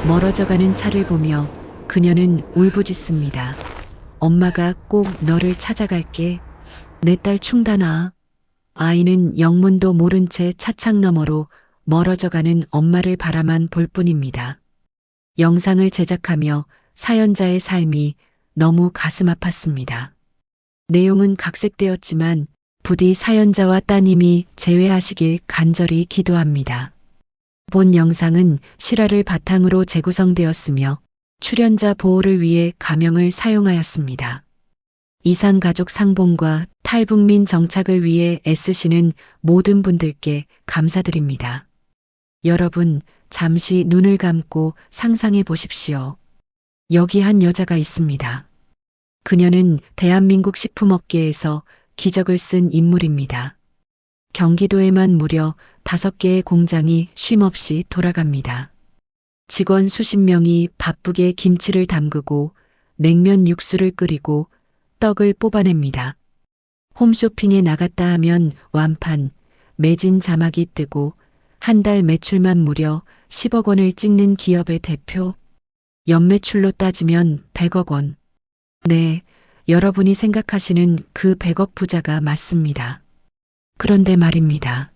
멀어져가는 차를 보며 그녀는 울부짖습니다. 엄마가 꼭 너를 찾아갈게. 내 딸 충단아. 아이는 영문도 모른 채 차창 너머로 멀어져가는 엄마를 바라만 볼 뿐입니다. 영상을 제작하며 사연자의 삶이 너무 가슴 아팠습니다. 내용은 각색되었지만 부디 사연자와 따님이 재회하시길 간절히 기도합니다. 본 영상은 실화를 바탕으로 재구성되었으며 출연자 보호를 위해 가명을 사용하였습니다. 이산가족 상봉과 탈북민 정착을 위해 애쓰시는 모든 분들께 감사드립니다. 여러분, 잠시 눈을 감고 상상해 보십시오. 여기 한 여자가 있습니다. 그녀는 대한민국 식품업계에서 기적을 쓴 인물입니다. 경기도에만 무려 5개의 공장이 쉼없이 돌아갑니다. 직원 수십 명이 바쁘게 김치를 담그고 냉면 육수를 끓이고 떡을 뽑아냅니다. 홈쇼핑에 나갔다 하면 완판, 매진 자막이 뜨고 한 달 매출만 무려 10억 원을 찍는 기업의 대표. 연매출로 따지면 100억 원. 네, 여러분이 생각하시는 그 100억 부자가 맞습니다. 그런데 말입니다.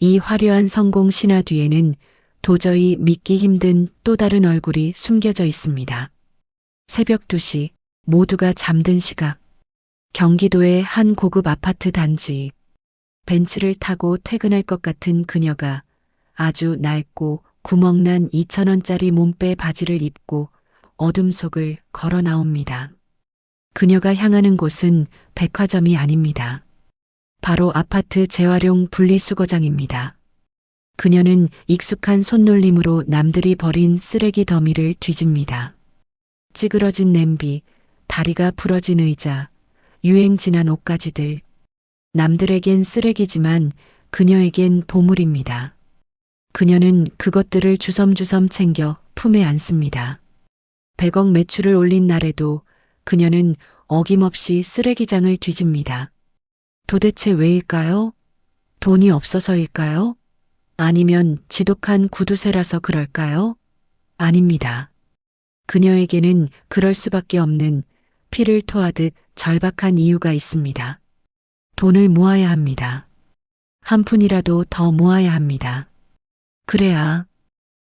이 화려한 성공 신화 뒤에는 도저히 믿기 힘든 또 다른 얼굴이 숨겨져 있습니다. 새벽 2시, 모두가 잠든 시각. 경기도의 한 고급 아파트 단지. 벤츠를 타고 퇴근할 것 같은 그녀가 아주 낡고 구멍난 2,000원짜리 몸빼 바지를 입고 어둠 속을 걸어 나옵니다. 그녀가 향하는 곳은 백화점이 아닙니다. 바로 아파트 재활용 분리수거장입니다. 그녀는 익숙한 손놀림으로 남들이 버린 쓰레기 더미를 뒤집니다. 찌그러진 냄비, 다리가 부러진 의자, 유행 지난 옷가지들. 남들에겐 쓰레기지만 그녀에겐 보물입니다. 그녀는 그것들을 주섬주섬 챙겨 품에 안습니다. 100억 매출을 올린 날에도 그녀는 어김없이 쓰레기장을 뒤집니다. 도대체 왜일까요? 돈이 없어서일까요? 아니면 지독한 구두쇠라서 그럴까요? 아닙니다. 그녀에게는 그럴 수밖에 없는 피를 토하듯 절박한 이유가 있습니다. 돈을 모아야 합니다. 한 푼이라도 더 모아야 합니다. 그래야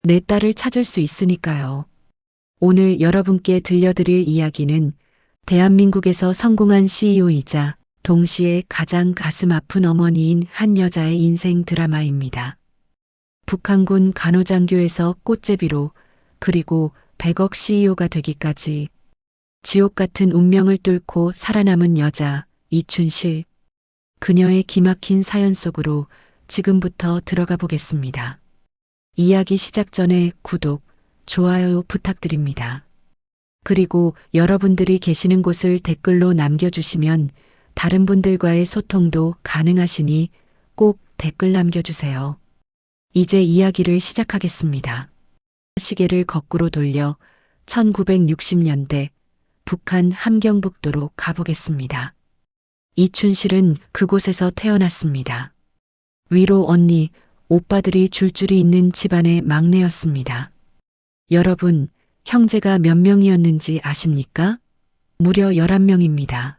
내 딸을 찾을 수 있으니까요. 오늘 여러분께 들려드릴 이야기는 대한민국에서 성공한 CEO이자 동시에 가장 가슴 아픈 어머니인 한 여자의 인생 드라마입니다. 북한군 간호장교에서 꽃제비로 그리고 100억 CEO가 되기까지 지옥 같은 운명을 뚫고 살아남은 여자 이춘실. 그녀의 기막힌 사연 속으로 지금부터 들어가 보겠습니다. 이야기 시작 전에 구독, 좋아요 부탁드립니다. 그리고 여러분들이 계시는 곳을 댓글로 남겨주시면 다른 분들과의 소통도 가능하시니 꼭 댓글 남겨주세요. 이제 이야기를 시작하겠습니다. 시계를 거꾸로 돌려 1960년대 북한 함경북도로 가보겠습니다. 이춘실은 그곳에서 태어났습니다. 위로 언니, 오빠들이 줄줄이 있는 집안의 막내였습니다. 여러분, 형제가 몇 명이었는지 아십니까? 무려 11명입니다.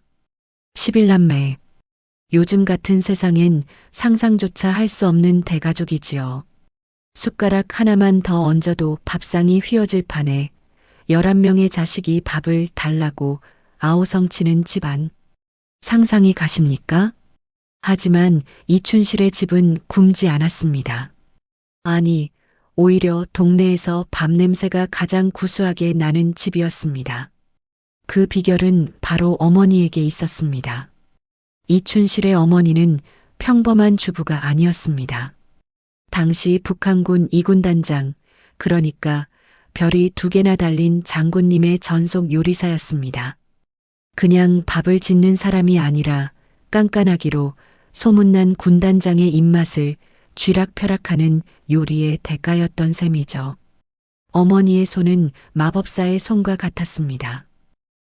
11남매. 요즘 같은 세상엔 상상조차 할 수 없는 대가족이지요. 숟가락 하나만 더 얹어도 밥상이 휘어질 판에 11명의 자식이 밥을 달라고 아우성치는 집안. 상상이 가십니까? 하지만 이춘실의 집은 굶지 않았습니다. 아니, 오히려 동네에서 밥 냄새가 가장 구수하게 나는 집이었습니다. 그 비결은 바로 어머니에게 있었습니다. 이춘실의 어머니는 평범한 주부가 아니었습니다. 당시 북한군 2군 단장, 그러니까 별이 2개나 달린 장군님의 전속 요리사였습니다. 그냥 밥을 짓는 사람이 아니라 깐깐하기로 소문난 군단장의 입맛을 쥐락펴락하는 요리의 대가였던 셈이죠. 어머니의 손은 마법사의 손과 같았습니다.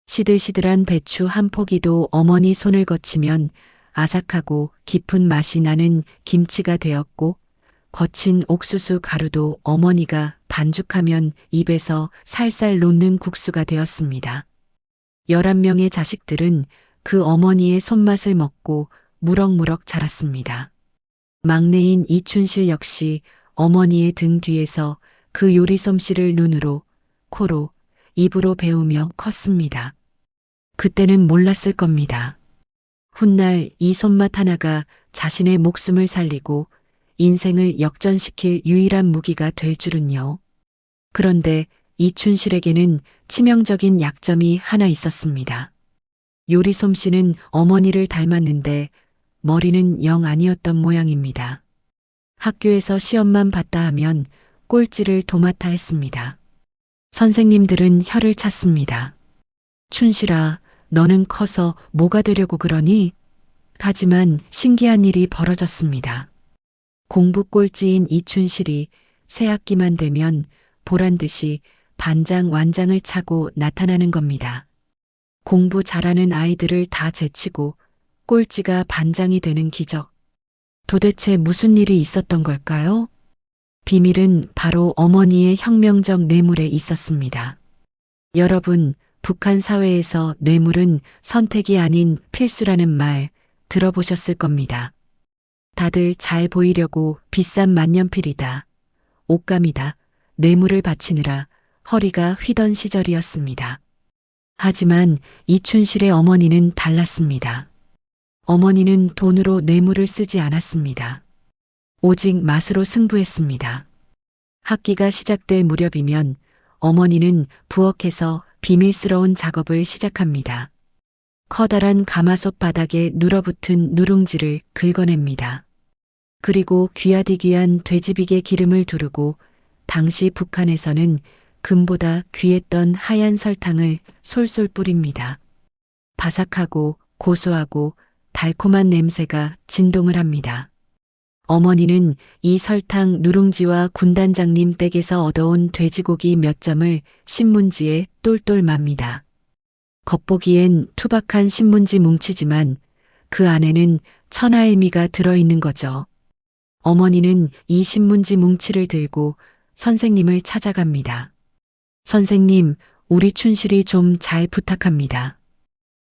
시들시들한 배추 한 포기도 어머니 손을 거치면 아삭하고 깊은 맛이 나는 김치가 되었고, 거친 옥수수 가루도 어머니가 반죽하면 입에서 살살 녹는 국수가 되었습니다. 11명의 자식들은 그 어머니의 손맛을 먹고 무럭무럭 자랐습니다. 막내인 이춘실 역시 어머니의 등 뒤에서 그 요리 솜씨를 눈으로, 코로, 입으로 배우며 컸습니다. 그때는 몰랐을 겁니다. 훗날 이 손맛 하나가 자신의 목숨을 살리고 인생을 역전시킬 유일한 무기가 될 줄은요. 그런데 이춘실에게는 치명적인 약점이 하나 있었습니다. 요리 솜씨는 어머니를 닮았는데 머리는 영 아니었던 모양입니다. 학교에서 시험만 봤다 하면 꼴찌를 도맡아 했습니다. 선생님들은 혀를 찼습니다. 춘실아, 너는 커서 뭐가 되려고 그러니? 하지만 신기한 일이 벌어졌습니다. 공부 꼴찌인 이춘실이 새 학기만 되면 보란듯이 반장 완장을 차고 나타나는 겁니다. 공부 잘하는 아이들을 다 제치고 꼴찌가 반장이 되는 기적. 도대체 무슨 일이 있었던 걸까요? 비밀은 바로 어머니의 혁명적 뇌물에 있었습니다. 여러분, 북한 사회에서 뇌물은 선택이 아닌 필수라는 말 들어보셨을 겁니다. 다들 잘 보이려고 비싼 만년필이다, 옷감이다, 뇌물을 바치느라 허리가 휘던 시절이었습니다. 하지만 이춘실의 어머니는 달랐습니다. 어머니는 돈으로 뇌물을 쓰지 않았습니다. 오직 맛으로 승부했습니다. 학기가 시작될 무렵이면 어머니는 부엌에서 비밀스러운 작업을 시작합니다. 커다란 가마솥 바닥에 눌어붙은 누룽지를 긁어냅니다. 그리고 귀하디귀한 돼지비계 기름을 두르고 당시 북한에서는 금보다 귀했던 하얀 설탕을 솔솔 뿌립니다. 바삭하고 고소하고 달콤한 냄새가 진동을 합니다. 어머니는 이 설탕 누룽지와 군단장님 댁에서 얻어온 돼지고기 몇 점을 신문지에 똘똘 맙니다. 겉보기엔 투박한 신문지 뭉치지만 그 안에는 천하의 미가 들어있는 거죠. 어머니는 이 신문지 뭉치를 들고 선생님을 찾아갑니다. 선생님, 우리 춘실이 좀 잘 부탁합니다.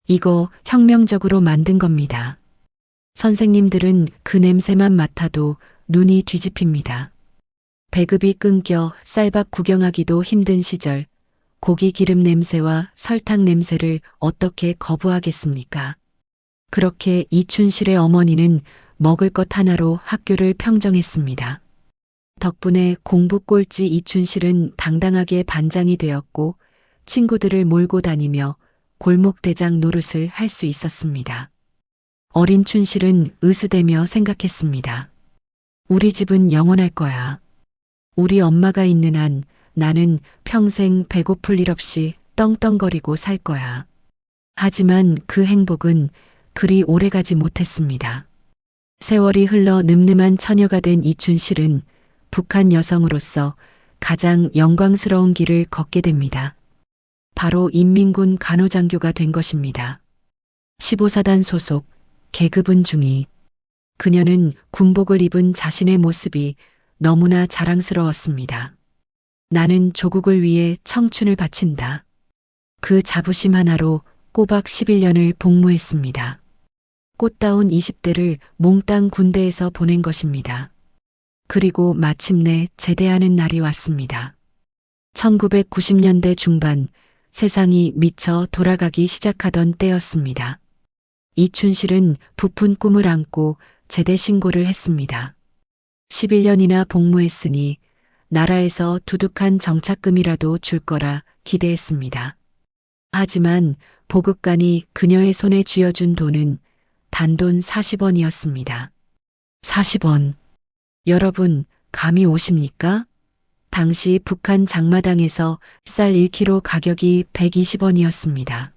이거 혁명적으로 만든 겁니다. 선생님들은 그 냄새만 맡아도 눈이 뒤집힙니다. 배급이 끊겨 쌀밥 구경하기도 힘든 시절, 고기 기름 냄새와 설탕 냄새를 어떻게 거부하겠습니까? 그렇게 이춘실의 어머니는 먹을 것 하나로 학교를 평정했습니다. 덕분에 공부 꼴찌 이춘실은 당당하게 반장이 되었고 친구들을 몰고 다니며 골목대장 노릇을 할 수 있었습니다. 어린 춘실은 으스대며 생각했습니다. 우리 집은 영원할 거야. 우리 엄마가 있는 한 나는 평생 배고플 일 없이 떵떵거리고 살 거야. 하지만 그 행복은 그리 오래가지 못했습니다. 세월이 흘러 늠름한 처녀가 된 이춘실은 북한 여성으로서 가장 영광스러운 길을 걷게 됩니다. 바로 인민군 간호장교가 된 것입니다. 15사단 소속, 계급은 중위. 그녀는 군복을 입은 자신의 모습이 너무나 자랑스러웠습니다. 나는 조국을 위해 청춘을 바친다. 그 자부심 하나로 꼬박 11년을 복무했습니다. 꽃다운 20대를 몽땅 군대에서 보낸 것입니다. 그리고 마침내 제대하는 날이 왔습니다. 1990년대 중반 세상이 미쳐 돌아가기 시작하던 때였습니다. 이춘실은 부푼 꿈을 안고 제대 신고를 했습니다. 11년이나 복무했으니 나라에서 두둑한 정착금이라도 줄 거라 기대했습니다. 하지만 보급관이 그녀의 손에 쥐어준 돈은 단돈 40원이었습니다. 40원. 여러분, 감이 오십니까? 당시 북한 장마당에서 쌀 1kg 가격이 120원이었습니다.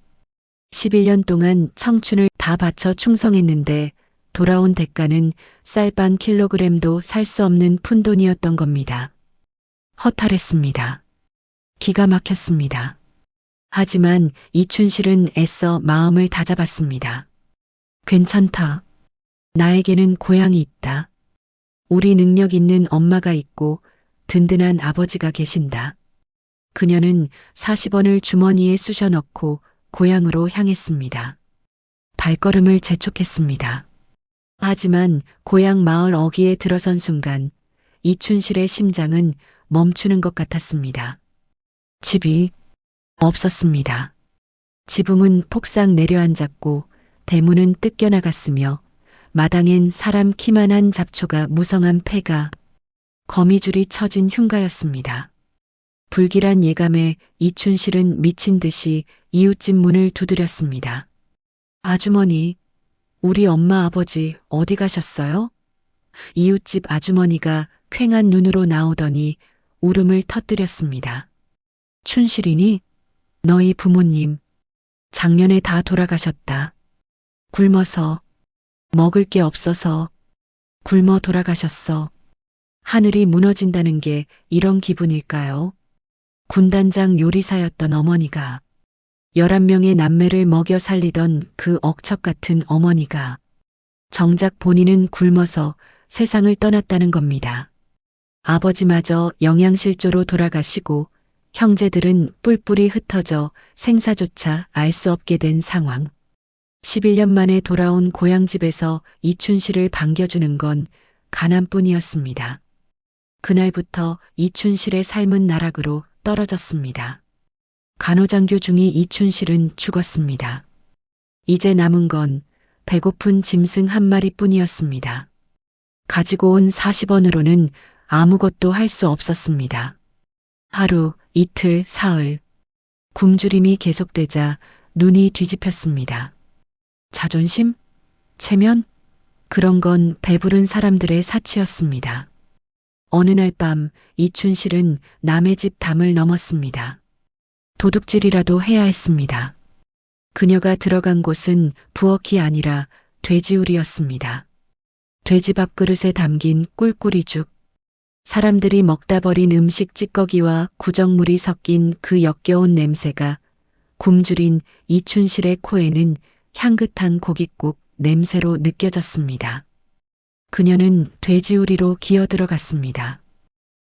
11년 동안 청춘을 다 바쳐 충성했는데 돌아온 대가는 쌀반 킬로그램도 살 수 없는 푼돈이었던 겁니다. 허탈했습니다. 기가 막혔습니다. 하지만 이춘실은 애써 마음을 다잡았습니다. 괜찮다. 나에게는 고향이 있다. 우리 능력 있는 엄마가 있고 든든한 아버지가 계신다. 그녀는 40원을 주머니에 쑤셔 넣고 고향으로 향했습니다. 발걸음을 재촉했습니다. 하지만 고향 마을 어귀에 들어선 순간 이춘실의 심장은 멈추는 것 같았습니다. 집이 없었습니다. 지붕은 폭삭 내려앉았고 대문은 뜯겨나갔으며 마당엔 사람 키만한 잡초가 무성한 폐가 거미줄이 쳐진 흉가였습니다. 불길한 예감에 이춘실은 미친 듯이 이웃집 문을 두드렸습니다. 아주머니, 우리 엄마 아버지 어디 가셨어요? 이웃집 아주머니가 퀭한 눈으로 나오더니 울음을 터뜨렸습니다. 춘실이니? 너희 부모님 작년에 다 돌아가셨다. 굶어서 먹을 게 없어서 굶어 돌아가셨어. 하늘이 무너진다는 게 이런 기분일까요? 군단장 요리사였던 어머니가 11명의 남매를 먹여 살리던 그 억척 같은 어머니가 정작 본인은 굶어서 세상을 떠났다는 겁니다. 아버지마저 영양실조로 돌아가시고 형제들은 뿔뿔이 흩어져 생사조차 알 수 없게 된 상황. 11년 만에 돌아온 고향집에서 이춘실을 반겨주는 건 가난뿐이었습니다. 그날부터 이춘실의 삶은 나락으로 떨어졌습니다. 간호장교 중이 이춘실은 죽었습니다. 이제 남은 건 배고픈 짐승 한 마리뿐이었습니다. 가지고 온 40원으로는 아무것도 할 수 없었습니다. 하루, 이틀, 사흘. 굶주림이 계속되자 눈이 뒤집혔습니다. 자존심? 체면? 그런 건 배부른 사람들의 사치였습니다. 어느 날 밤 이춘실은 남의 집 담을 넘었습니다. 도둑질이라도 해야 했습니다. 그녀가 들어간 곳은 부엌이 아니라 돼지우리였습니다. 돼지 밥그릇에 담긴 꿀꿀이죽. 사람들이 먹다 버린 음식 찌꺼기와 구정물이 섞인 그 역겨운 냄새가 굶주린 이춘실의 코에는 향긋한 고깃국 냄새로 느껴졌습니다. 그녀는 돼지우리로 기어들어갔습니다.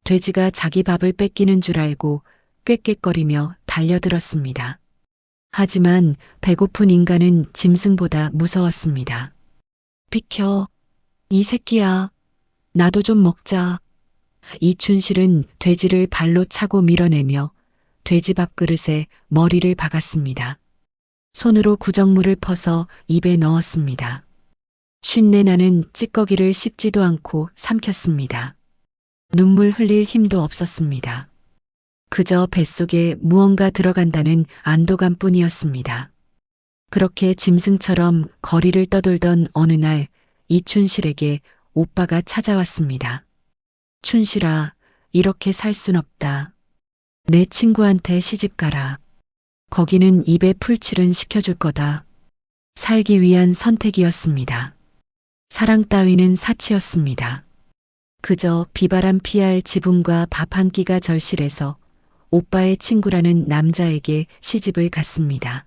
돼지가 자기 밥을 뺏기는 줄 알고 꾀꾀거리며 달려들었습니다. 하지만 배고픈 인간은 짐승보다 무서웠습니다. 비켜, 이 새끼야. 나도 좀 먹자. 이춘실은 돼지를 발로 차고 밀어내며 돼지 밥그릇에 머리를 박았습니다. 손으로 구정물을 퍼서 입에 넣었습니다. 쉰내 나는 찌꺼기를 씹지도 않고 삼켰습니다. 눈물 흘릴 힘도 없었습니다. 그저 뱃속에 무언가 들어간다는 안도감뿐이었습니다. 그렇게 짐승처럼 거리를 떠돌던 어느 날 이춘실에게 오빠가 찾아왔습니다. 춘실아, 이렇게 살 순 없다. 내 친구한테 시집가라. 거기는 입에 풀칠은 시켜줄 거다. 살기 위한 선택이었습니다. 사랑 따위는 사치였습니다. 그저 비바람 피할 지붕과 밥 한 끼가 절실해서 오빠의 친구라는 남자에게 시집을 갔습니다.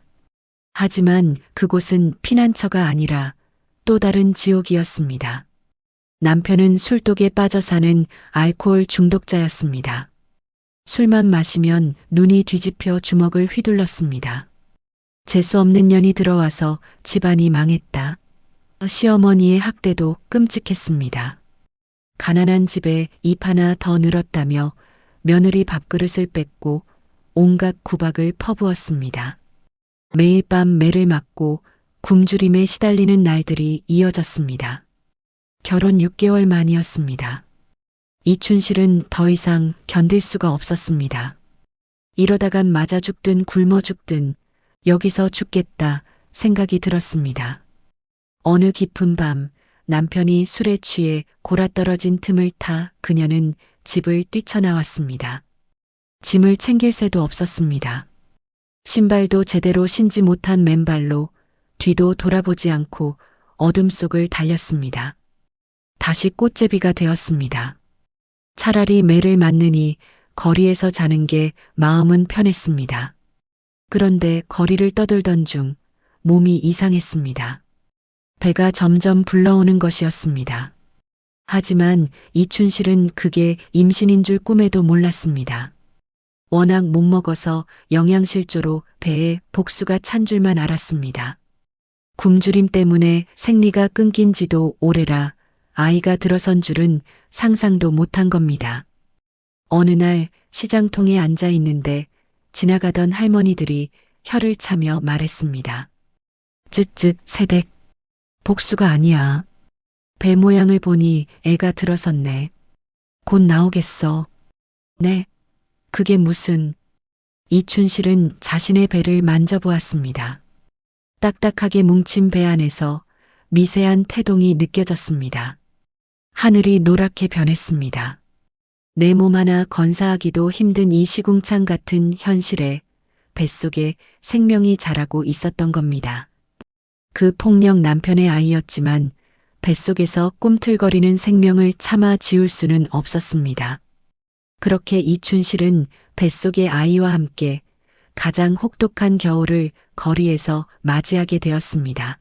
하지만 그곳은 피난처가 아니라 또 다른 지옥이었습니다. 남편은 술독에 빠져 사는 알코올 중독자였습니다. 술만 마시면 눈이 뒤집혀 주먹을 휘둘렀습니다. 재수 없는 년이 들어와서 집안이 망했다. 시어머니의 학대도 끔찍했습니다. 가난한 집에 입 하나 더 늘었다며 며느리 밥그릇을 뺏고 온갖 구박을 퍼부었습니다. 매일 밤 매를 맞고 굶주림에 시달리는 날들이 이어졌습니다. 결혼 6개월 만이었습니다. 이춘실은 더 이상 견딜 수가 없었습니다. 이러다간 맞아 죽든 굶어 죽든 여기서 죽겠다 생각이 들었습니다. 어느 깊은 밤 남편이 술에 취해 골아떨어진 틈을 타 그녀는 집을 뛰쳐나왔습니다. 짐을 챙길 새도 없었습니다. 신발도 제대로 신지 못한 맨발로 뒤도 돌아보지 않고 어둠 속을 달렸습니다. 다시 꽃제비가 되었습니다. 차라리 매를 맞느니 거리에서 자는 게 마음은 편했습니다. 그런데 거리를 떠돌던 중 몸이 이상했습니다. 배가 점점 불러오는 것이었습니다. 하지만 이춘실은 그게 임신인 줄 꿈에도 몰랐습니다. 워낙 못 먹어서 영양실조로 배에 복수가 찬 줄만 알았습니다. 굶주림 때문에 생리가 끊긴 지도 오래라 아이가 들어선 줄은 상상도 못한 겁니다. 어느 날 시장통에 앉아 있는데 지나가던 할머니들이 혀를 차며 말했습니다. 쯧쯧 새댁, 복수가 아니야. 배 모양을 보니 애가 들어섰네. 곧 나오겠어. 네, 그게 무슨... 이춘실은 자신의 배를 만져보았습니다. 딱딱하게 뭉친 배 안에서 미세한 태동이 느껴졌습니다. 하늘이 노랗게 변했습니다. 내 몸 하나 건사하기도 힘든 이 시궁창 같은 현실에 뱃속에 생명이 자라고 있었던 겁니다. 그 폭력 남편의 아이였지만 뱃속에서 꿈틀거리는 생명을 참아 지울 수는 없었습니다. 그렇게 이춘실은 뱃속의 아이와 함께 가장 혹독한 겨울을 거리에서 맞이하게 되었습니다.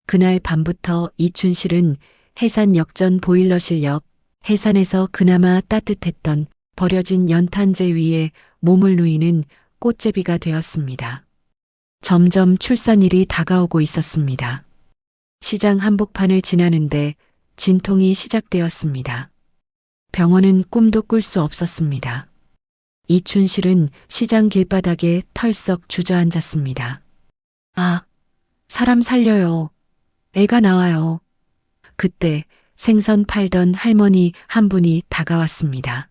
그날 밤부터 이춘실은 해산 역전 보일러실 옆 해산에서 그나마 따뜻했던 버려진 연탄재 위에 몸을 누이는 꽃제비가 되었습니다. 점점 출산일이 다가오고 있었습니다. 시장 한복판을 지나는데 진통이 시작되었습니다. 병원은 꿈도 꿀 수 없었습니다. 이춘실은 시장 길바닥에 털썩 주저앉았습니다. 아, 사람 살려요. 애가 나와요. 그때 생선 팔던 할머니 한 분이 다가왔습니다.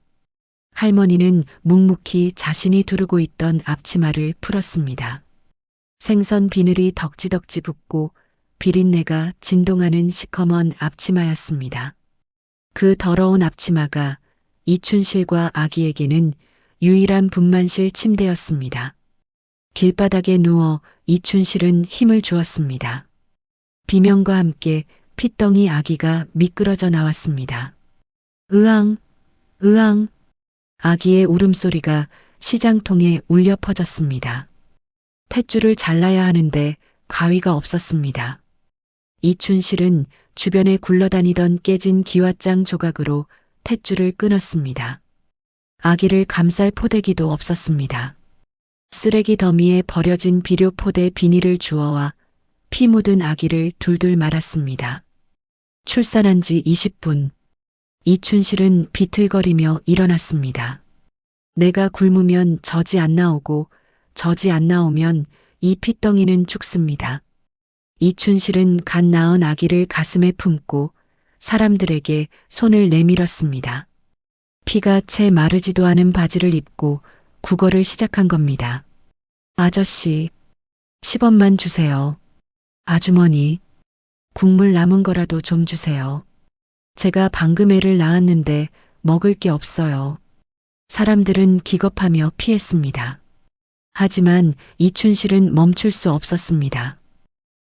할머니는 묵묵히 자신이 두르고 있던 앞치마를 풀었습니다. 생선 비늘이 덕지덕지 붙고 비린내가 진동하는 시커먼 앞치마였습니다. 그 더러운 앞치마가 이춘실과 아기에게는 유일한 분만실 침대였습니다. 길바닥에 누워 이춘실은 힘을 주었습니다. 비명과 함께 핏덩이 아기가 미끄러져 나왔습니다. 으앙, 으앙. 아기의 울음소리가 시장통에 울려 퍼졌습니다. 탯줄을 잘라야 하는데 가위가 없었습니다. 이춘실은 주변에 굴러다니던 깨진 기왓장 조각으로 탯줄을 끊었습니다. 아기를 감쌀 포대기도 없었습니다. 쓰레기 더미에 버려진 비료 포대 비닐을 주워와 피 묻은 아기를 둘둘 말았습니다. 출산한 지 20분. 이춘실은 비틀거리며 일어났습니다. 내가 굶으면 젖이 안 나오고 젖이 안 나오면 이 핏덩이는 죽습니다. 이춘실은 갓 낳은 아기를 가슴에 품고 사람들에게 손을 내밀었습니다. 피가 채 마르지도 않은 바지를 입고 구걸을 시작한 겁니다. 아저씨, 10원만 주세요. 아주머니, 국물 남은 거라도 좀 주세요. 제가 방금 애를 낳았는데 먹을 게 없어요. 사람들은 기겁하며 피했습니다. 하지만 이춘실은 멈출 수 없었습니다.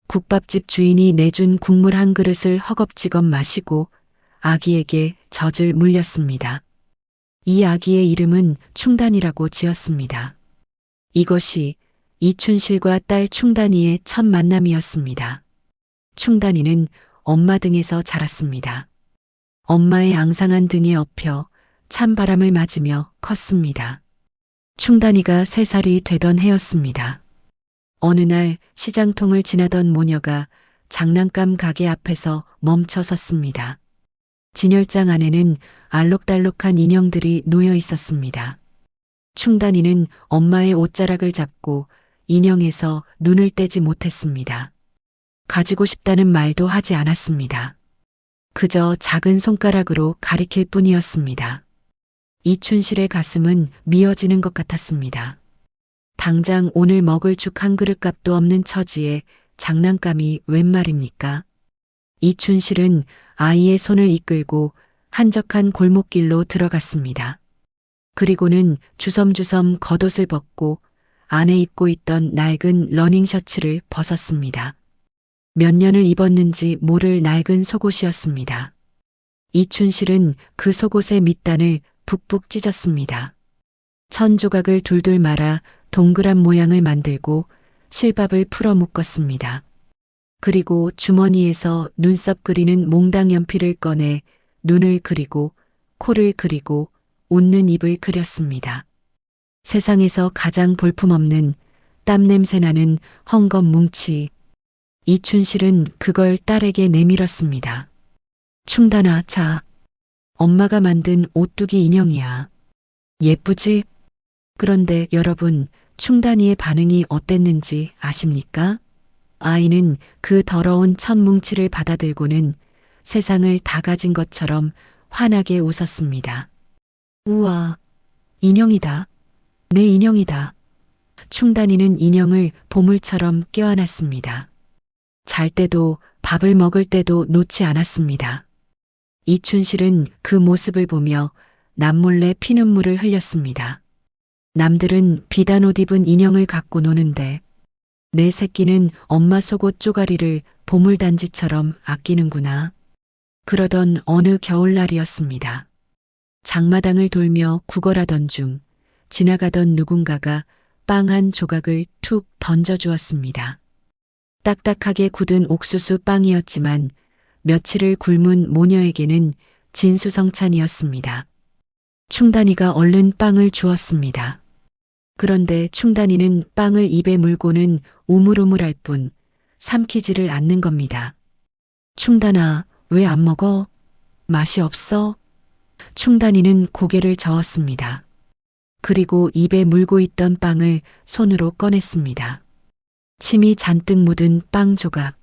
국밥집 주인이 내준 국물 한 그릇을 허겁지겁 마시고 아기에게 젖을 물렸습니다. 이 아기의 이름은 충단이라고 지었습니다. 이것이 이춘실과 딸 충단이의 첫 만남이었습니다. 충단이는 엄마 등에서 자랐습니다. 엄마의 앙상한 등에 엎여 찬바람을 맞으며 컸습니다. 충단이가 3살이 되던 해였습니다. 어느 날 시장통을 지나던 모녀가 장난감 가게 앞에서 멈춰 섰습니다. 진열장 안에는 알록달록한 인형들이 놓여 있었습니다. 충단이는 엄마의 옷자락을 잡고 인형에서 눈을 떼지 못했습니다. 가지고 싶다는 말도 하지 않았습니다. 그저 작은 손가락으로 가리킬 뿐이었습니다. 이춘실의 가슴은 미어지는 것 같았습니다. 당장 오늘 먹을 죽 한 그릇 값도 없는 처지에 장난감이 웬 말입니까? 이춘실은 아이의 손을 이끌고 한적한 골목길로 들어갔습니다. 그리고는 주섬주섬 겉옷을 벗고 안에 입고 있던 낡은 러닝 셔츠를 벗었습니다. 몇 년을 입었는지 모를 낡은 속옷이었습니다. 이춘실은 그 속옷의 밑단을 북북 찢었습니다. 천 조각을 둘둘 말아 동그란 모양을 만들고 실밥을 풀어 묶었습니다. 그리고 주머니에서 눈썹 그리는 몽당 연필을 꺼내 눈을 그리고 코를 그리고 웃는 입을 그렸습니다. 세상에서 가장 볼품없는 땀 냄새 나는 헝겊 뭉치. 이춘실은 그걸 딸에게 내밀었습니다. 충단아, 자. 엄마가 만든 오뚜기 인형이야. 예쁘지? 그런데 여러분, 충단이의 반응이 어땠는지 아십니까? 아이는 그 더러운 첫 뭉치를 받아들고는 세상을 다 가진 것처럼 환하게 웃었습니다. 우와, 인형이다. 내 인형이다. 충단이는 인형을 보물처럼 껴안았습니다. 잘 때도 밥을 먹을 때도 놓지 않았습니다. 이춘실은 그 모습을 보며 남몰래 피눈물을 흘렸습니다. 남들은 비단 옷 입은 인형을 갖고 노는데 내 새끼는 엄마 속옷 쪼가리를 보물단지처럼 아끼는구나. 그러던 어느 겨울날이었습니다. 장마당을 돌며 구걸하던 중 지나가던 누군가가 빵 한 조각을 툭 던져주었습니다. 딱딱하게 굳은 옥수수 빵이었지만 며칠을 굶은 모녀에게는 진수성찬이었습니다. 충단이가 얼른 빵을 주었습니다. 그런데 충단이는 빵을 입에 물고는 우물우물할 뿐 삼키지를 않는 겁니다. 충단아, 왜 안 먹어? 맛이 없어? 충단이는 고개를 저었습니다. 그리고 입에 물고 있던 빵을 손으로 꺼냈습니다. 침이 잔뜩 묻은 빵 조각.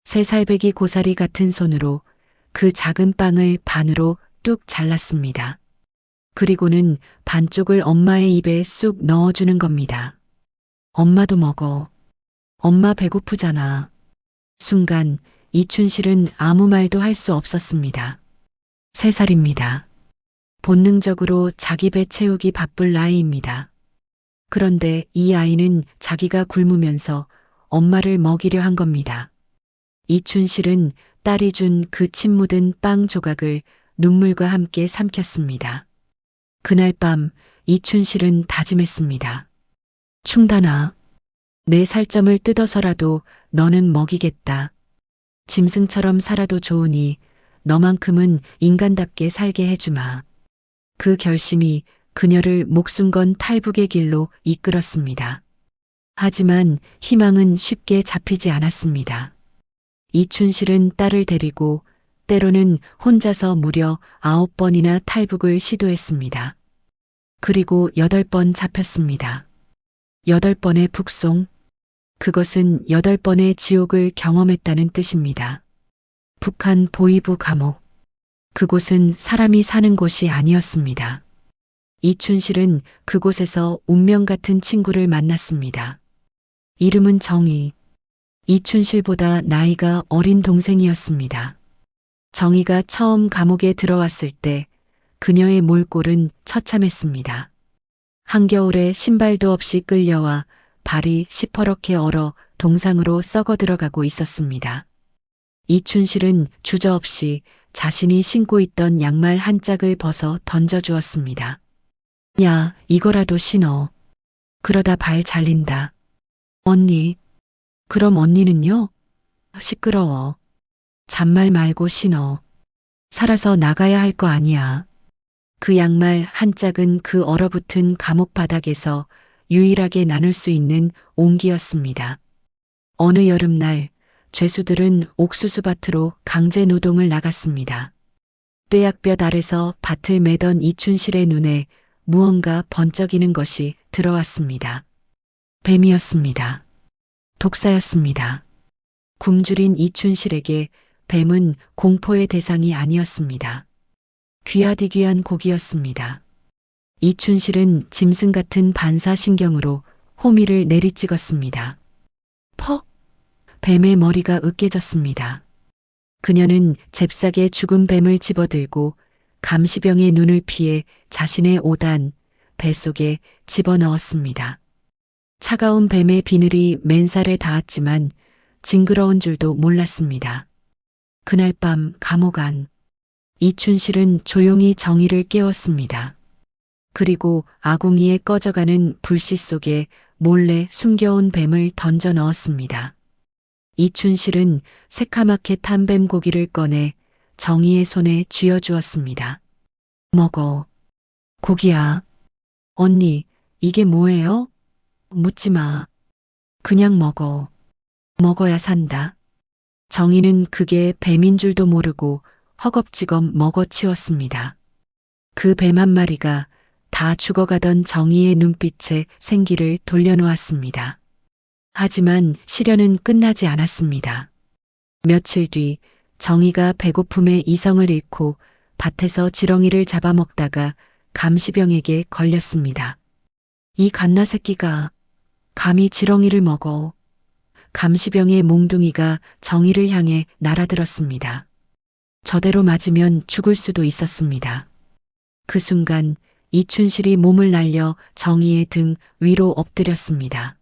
새살배기 고사리 같은 손으로 그 작은 빵을 반으로 뚝 잘랐습니다. 그리고는 반쪽을 엄마의 입에 쑥 넣어주는 겁니다. 엄마도 먹어. 엄마 배고프잖아. 순간 이춘실은 아무 말도 할 수 없었습니다. 3살입니다. 본능적으로 자기 배 채우기 바쁠 나이입니다. 그런데 이 아이는 자기가 굶으면서 엄마를 먹이려 한 겁니다. 이춘실은 딸이 준 그 침 묻은 빵 조각을 눈물과 함께 삼켰습니다. 그날 밤 이춘실은 다짐했습니다. 충단아, 내 살점을 뜯어서라도 너는 먹이겠다. 짐승처럼 살아도 좋으니 너만큼은 인간답게 살게 해주마. 그 결심이 그녀를 목숨 건 탈북의 길로 이끌었습니다. 하지만 희망은 쉽게 잡히지 않았습니다. 이춘실은 딸을 데리고 때로는 혼자서 무려 9번이나 탈북을 시도했습니다. 그리고 8번 잡혔습니다. 8번의 북송. 그것은 8번의 지옥을 경험했다는 뜻입니다. 북한 보이부 감옥. 그곳은 사람이 사는 곳이 아니었습니다. 이춘실은 그곳에서 운명 같은 친구를 만났습니다. 이름은 정희. 이춘실보다 나이가 어린 동생이었습니다. 정희가 처음 감옥에 들어왔을 때 그녀의 몰골은 처참했습니다. 한겨울에 신발도 없이 끌려와 발이 시퍼렇게 얼어 동상으로 썩어 들어가고 있었습니다. 이춘실은 주저없이 자신이 신고 있던 양말 한 짝을 벗어 던져주었습니다. 야, 이거라도 신어. 그러다 발 잘린다. 언니. 그럼 언니는요? 시끄러워. 잔말 말고 신어. 살아서 나가야 할 거 아니야. 그 양말 한 짝은 그 얼어붙은 감옥 바닥에서 유일하게 나눌 수 있는 온기였습니다. 어느 여름날 죄수들은 옥수수밭으로 강제 노동을 나갔습니다. 뙤약볕 아래서 밭을 매던 이춘실의 눈에 무언가 번쩍이는 것이 들어왔습니다. 뱀이었습니다. 독사였습니다. 굶주린 이춘실에게 뱀은 공포의 대상이 아니었습니다. 귀하디귀한 고기였습니다. 이춘실은 짐승 같은 반사신경으로 호미를 내리찍었습니다. 퍽! 뱀의 머리가 으깨졌습니다. 그녀는 잽싸게 죽은 뱀을 집어들고 감시병의 눈을 피해 자신의 오단, 뱃속에 집어넣었습니다. 차가운 뱀의 비늘이 맨살에 닿았지만 징그러운 줄도 몰랐습니다. 그날 밤 감옥 안, 이춘실은 조용히 정희를 깨웠습니다. 그리고 아궁이에 꺼져가는 불씨 속에 몰래 숨겨온 뱀을 던져 넣었습니다. 이춘실은 새카맣게 탄 뱀 고기를 꺼내 정희의 손에 쥐어주었습니다. 먹어. 고기야. 언니, 이게 뭐예요? 묻지 마. 그냥 먹어. 먹어야 산다. 정희는 그게 뱀인 줄도 모르고 허겁지겁 먹어치웠습니다. 그 뱀 한 마리가 다 죽어가던 정희의 눈빛에 생기를 돌려놓았습니다. 하지만 시련은 끝나지 않았습니다. 며칠 뒤 정희가 배고픔에 이성을 잃고 밭에서 지렁이를 잡아먹다가 감시병에게 걸렸습니다. 이 갓나 새끼가 감히 지렁이를 먹어. 감시병의 몽둥이가 정희를 향해 날아들었습니다. 저대로 맞으면 죽을 수도 있었습니다. 그 순간 이춘실이 몸을 날려 정희의 등 위로 엎드렸습니다.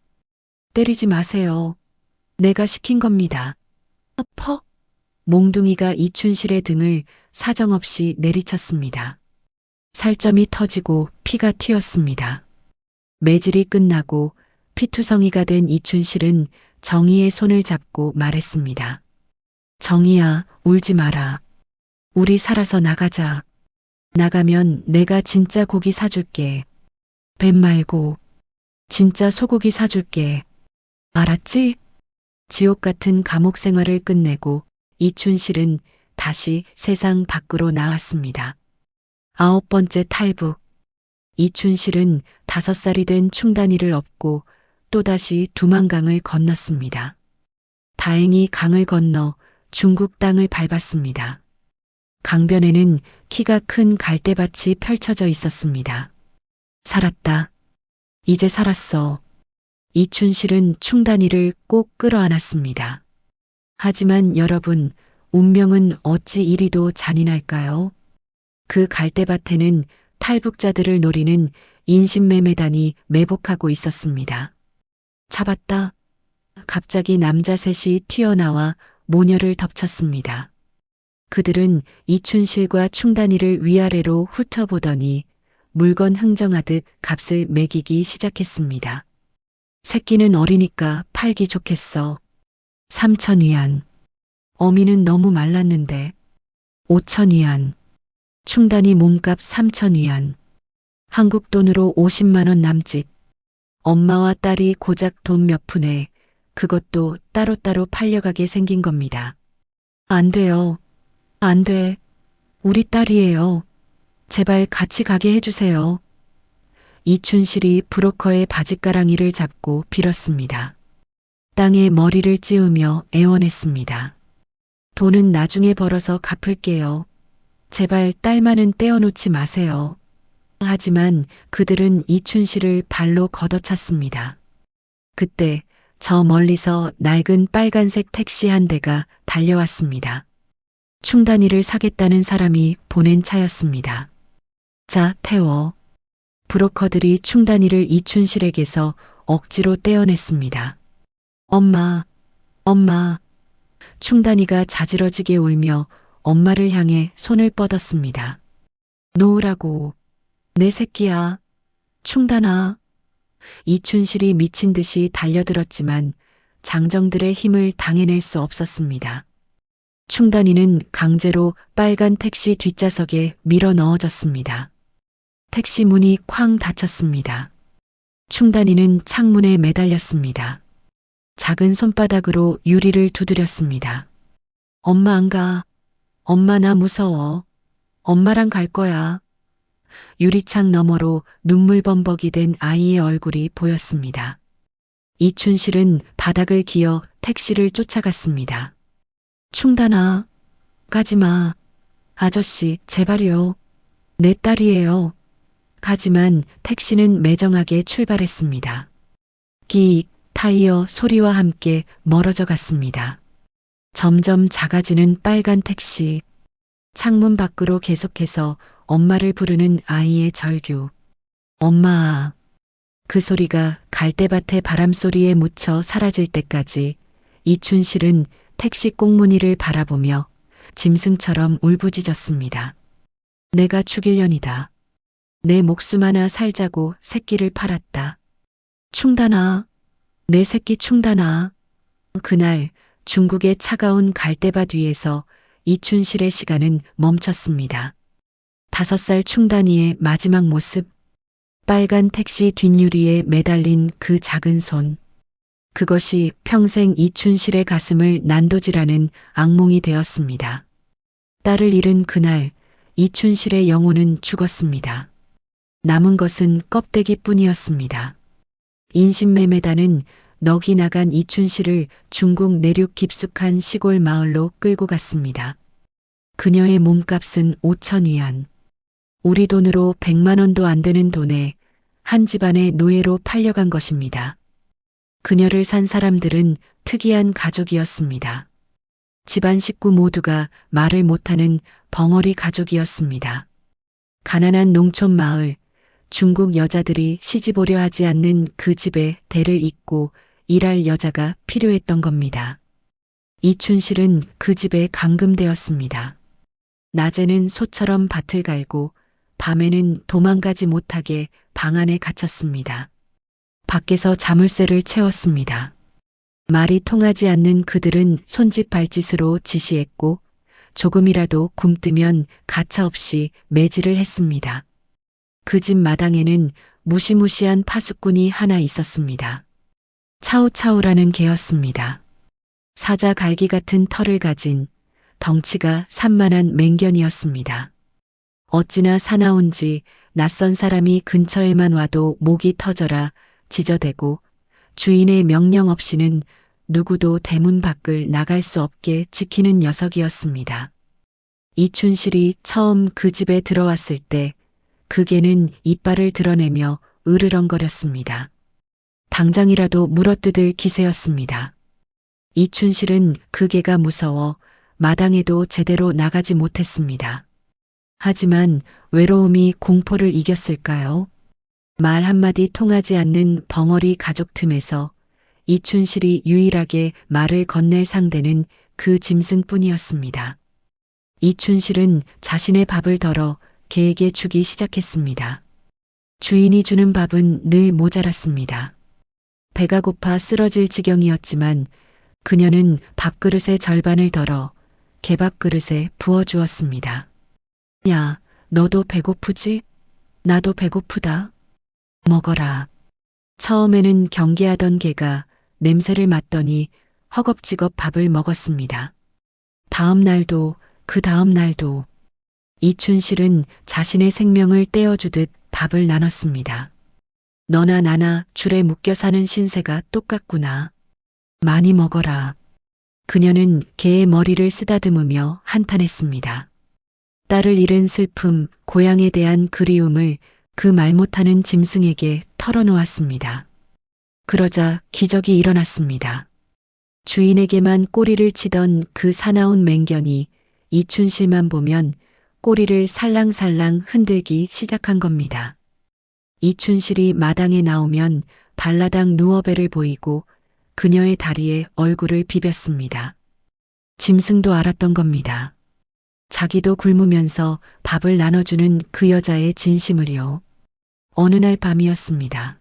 때리지 마세요. 내가 시킨 겁니다. 퍼! 몽둥이가 이춘실의 등을 사정없이 내리쳤습니다. 살점이 터지고 피가 튀었습니다. 매질이 끝나고 피투성이가 된 이춘실은 정희의 손을 잡고 말했습니다. 정희야, 울지 마라. 우리 살아서 나가자. 나가면 내가 진짜 고기 사줄게. 뱀 말고 진짜 소고기 사줄게. 알았지? 지옥 같은 감옥 생활을 끝내고 이춘실은 다시 세상 밖으로 나왔습니다. 9번째 탈북. 이춘실은 5살이 된 충단이를 업고 또다시 두만강을 건넜습니다. 다행히 강을 건너 중국 땅을 밟았습니다. 강변에는 키가 큰 갈대밭이 펼쳐져 있었습니다. 살았다. 이제 살았어. 이춘실은 충단이를 꼭 끌어안았습니다. 하지만 여러분, 운명은 어찌 이리도 잔인할까요? 그 갈대밭에는 탈북자들을 노리는 인신매매단이 매복하고 있었습니다. 잡았다. 갑자기 남자 셋이 튀어나와 모녀를 덮쳤습니다. 그들은 이춘실과 충단이를 위아래로 훑어보더니 물건 흥정하듯 값을 매기기 시작했습니다. 새끼는 어리니까 팔기 좋겠어. 3,000위안. 어미는 너무 말랐는데. 5,000위안. 충단이 몸값 3,000위안. 한국 돈으로 50만 원 남짓. 엄마와 딸이 고작 돈 몇 푼에 그것도 따로따로 팔려가게 생긴 겁니다. 안 돼요. 안 돼. 우리 딸이에요. 제발 같이 가게 해주세요. 이춘실이 브로커의 바짓가랑이를 잡고 빌었습니다. 땅에 머리를 찌우며 애원했습니다. 돈은 나중에 벌어서 갚을게요. 제발 딸만은 떼어놓지 마세요. 하지만 그들은 이춘실을 발로 걷어찼습니다. 그때 저 멀리서 낡은 빨간색 택시 한 대가 달려왔습니다. 충단이를 사겠다는 사람이 보낸 차였습니다. 자, 태워. 브로커들이 충단이를 이춘실에게서 억지로 떼어냈습니다. 엄마, 엄마. 충단이가 자지러지게 울며 엄마를 향해 손을 뻗었습니다. 놓으라고. 내 새끼야. 충단아. 이춘실이 미친 듯이 달려들었지만 장정들의 힘을 당해낼 수 없었습니다. 충단이는 강제로 빨간 택시 뒷좌석에 밀어 넣어졌습니다. 택시 문이 쾅 닫혔습니다. 충단이는 창문에 매달렸습니다. 작은 손바닥으로 유리를 두드렸습니다. 엄마 안 가. 엄마 나 무서워. 엄마랑 갈 거야. 유리창 너머로 눈물범벅이 된 아이의 얼굴이 보였습니다. 이춘실은 바닥을 기어 택시를 쫓아갔습니다. 충단아, 가지마. 아저씨, 제발요. 내 딸이에요. 하지만 택시는 매정하게 출발했습니다. 끼익, 타이어 소리와 함께 멀어져 갔습니다. 점점 작아지는 빨간 택시. 창문 밖으로 계속해서 엄마를 부르는 아이의 절규. 엄마. 그 소리가 갈대밭의 바람소리에 묻혀 사라질 때까지 이춘실은 택시 꽁무니를 바라보며 짐승처럼 울부짖었습니다. 내가 죽일년이다. 내 목숨 하나 살자고 새끼를 팔았다. 충단아. 내 새끼 충단아. 그날 중국의 차가운 갈대밭 위에서 이춘실의 시간은 멈췄습니다. 5살 충단이의 마지막 모습, 빨간 택시 뒷유리에 매달린 그 작은 손. 그것이 평생 이춘실의 가슴을 난도질하는 악몽이 되었습니다. 딸을 잃은 그날, 이춘실의 영혼은 죽었습니다. 남은 것은 껍데기뿐이었습니다. 인신매매단은 넋이 나간 이춘실을 중국 내륙 깊숙한 시골 마을로 끌고 갔습니다. 그녀의 몸값은 5,000위안. 우리 돈으로 100만 원도 안 되는 돈에 한 집안의 노예로 팔려간 것입니다. 그녀를 산 사람들은 특이한 가족이었습니다. 집안 식구 모두가 말을 못하는 벙어리 가족이었습니다. 가난한 농촌 마을, 중국 여자들이 시집 오려 하지 않는 그 집에 대를 잇고 일할 여자가 필요했던 겁니다. 이춘실은 그 집에 감금되었습니다. 낮에는 소처럼 밭을 갈고 밤에는 도망가지 못하게 방 안에 갇혔습니다. 밖에서 자물쇠를 채웠습니다. 말이 통하지 않는 그들은 손짓 발짓으로 지시했고 조금이라도 굼뜨면 가차없이 매질을 했습니다. 그 집 마당에는 무시무시한 파수꾼이 하나 있었습니다. 차우차우라는 개였습니다. 사자 갈기 같은 털을 가진 덩치가 산만한 맹견이었습니다. 어찌나 사나운지 낯선 사람이 근처에만 와도 목이 터져라 지저대고 주인의 명령 없이는 누구도 대문 밖을 나갈 수 없게 지키는 녀석이었습니다. 이춘실이 처음 그 집에 들어왔을 때 그 개는 이빨을 드러내며 으르렁거렸습니다. 당장이라도 물어뜯을 기세였습니다. 이춘실은 그 개가 무서워 마당에도 제대로 나가지 못했습니다. 하지만 외로움이 공포를 이겼을까요? 말 한마디 통하지 않는 벙어리 가족 틈에서 이춘실이 유일하게 말을 건넬 상대는 그 짐승뿐이었습니다. 이춘실은 자신의 밥을 덜어 개에게 주기 시작했습니다. 주인이 주는 밥은 늘 모자랐습니다. 배가 고파 쓰러질 지경이었지만 그녀는 밥그릇의 절반을 덜어 개밥그릇에 부어주었습니다. 야, 너도 배고프지? 나도 배고프다. 먹어라. 처음에는 경계하던 개가 냄새를 맡더니 허겁지겁 밥을 먹었습니다. 다음 날도 그 다음 날도 이춘실은 자신의 생명을 떼어주듯 밥을 나눴습니다. 너나 나나 줄에 묶여 사는 신세가 똑같구나. 많이 먹어라. 그녀는 개의 머리를 쓰다듬으며 한탄했습니다. 딸을 잃은 슬픔, 고향에 대한 그리움을 그 말 못하는 짐승에게 털어놓았습니다. 그러자 기적이 일어났습니다. 주인에게만 꼬리를 치던 그 사나운 맹견이 이춘실만 보면 꼬리를 살랑살랑 흔들기 시작한 겁니다. 이춘실이 마당에 나오면 발라당 누워배를 보이고 그녀의 다리에 얼굴을 비볐습니다. 짐승도 알았던 겁니다. 자기도 굶으면서 밥을 나눠주는 그 여자의 진심을요. 어느 날 밤이었습니다.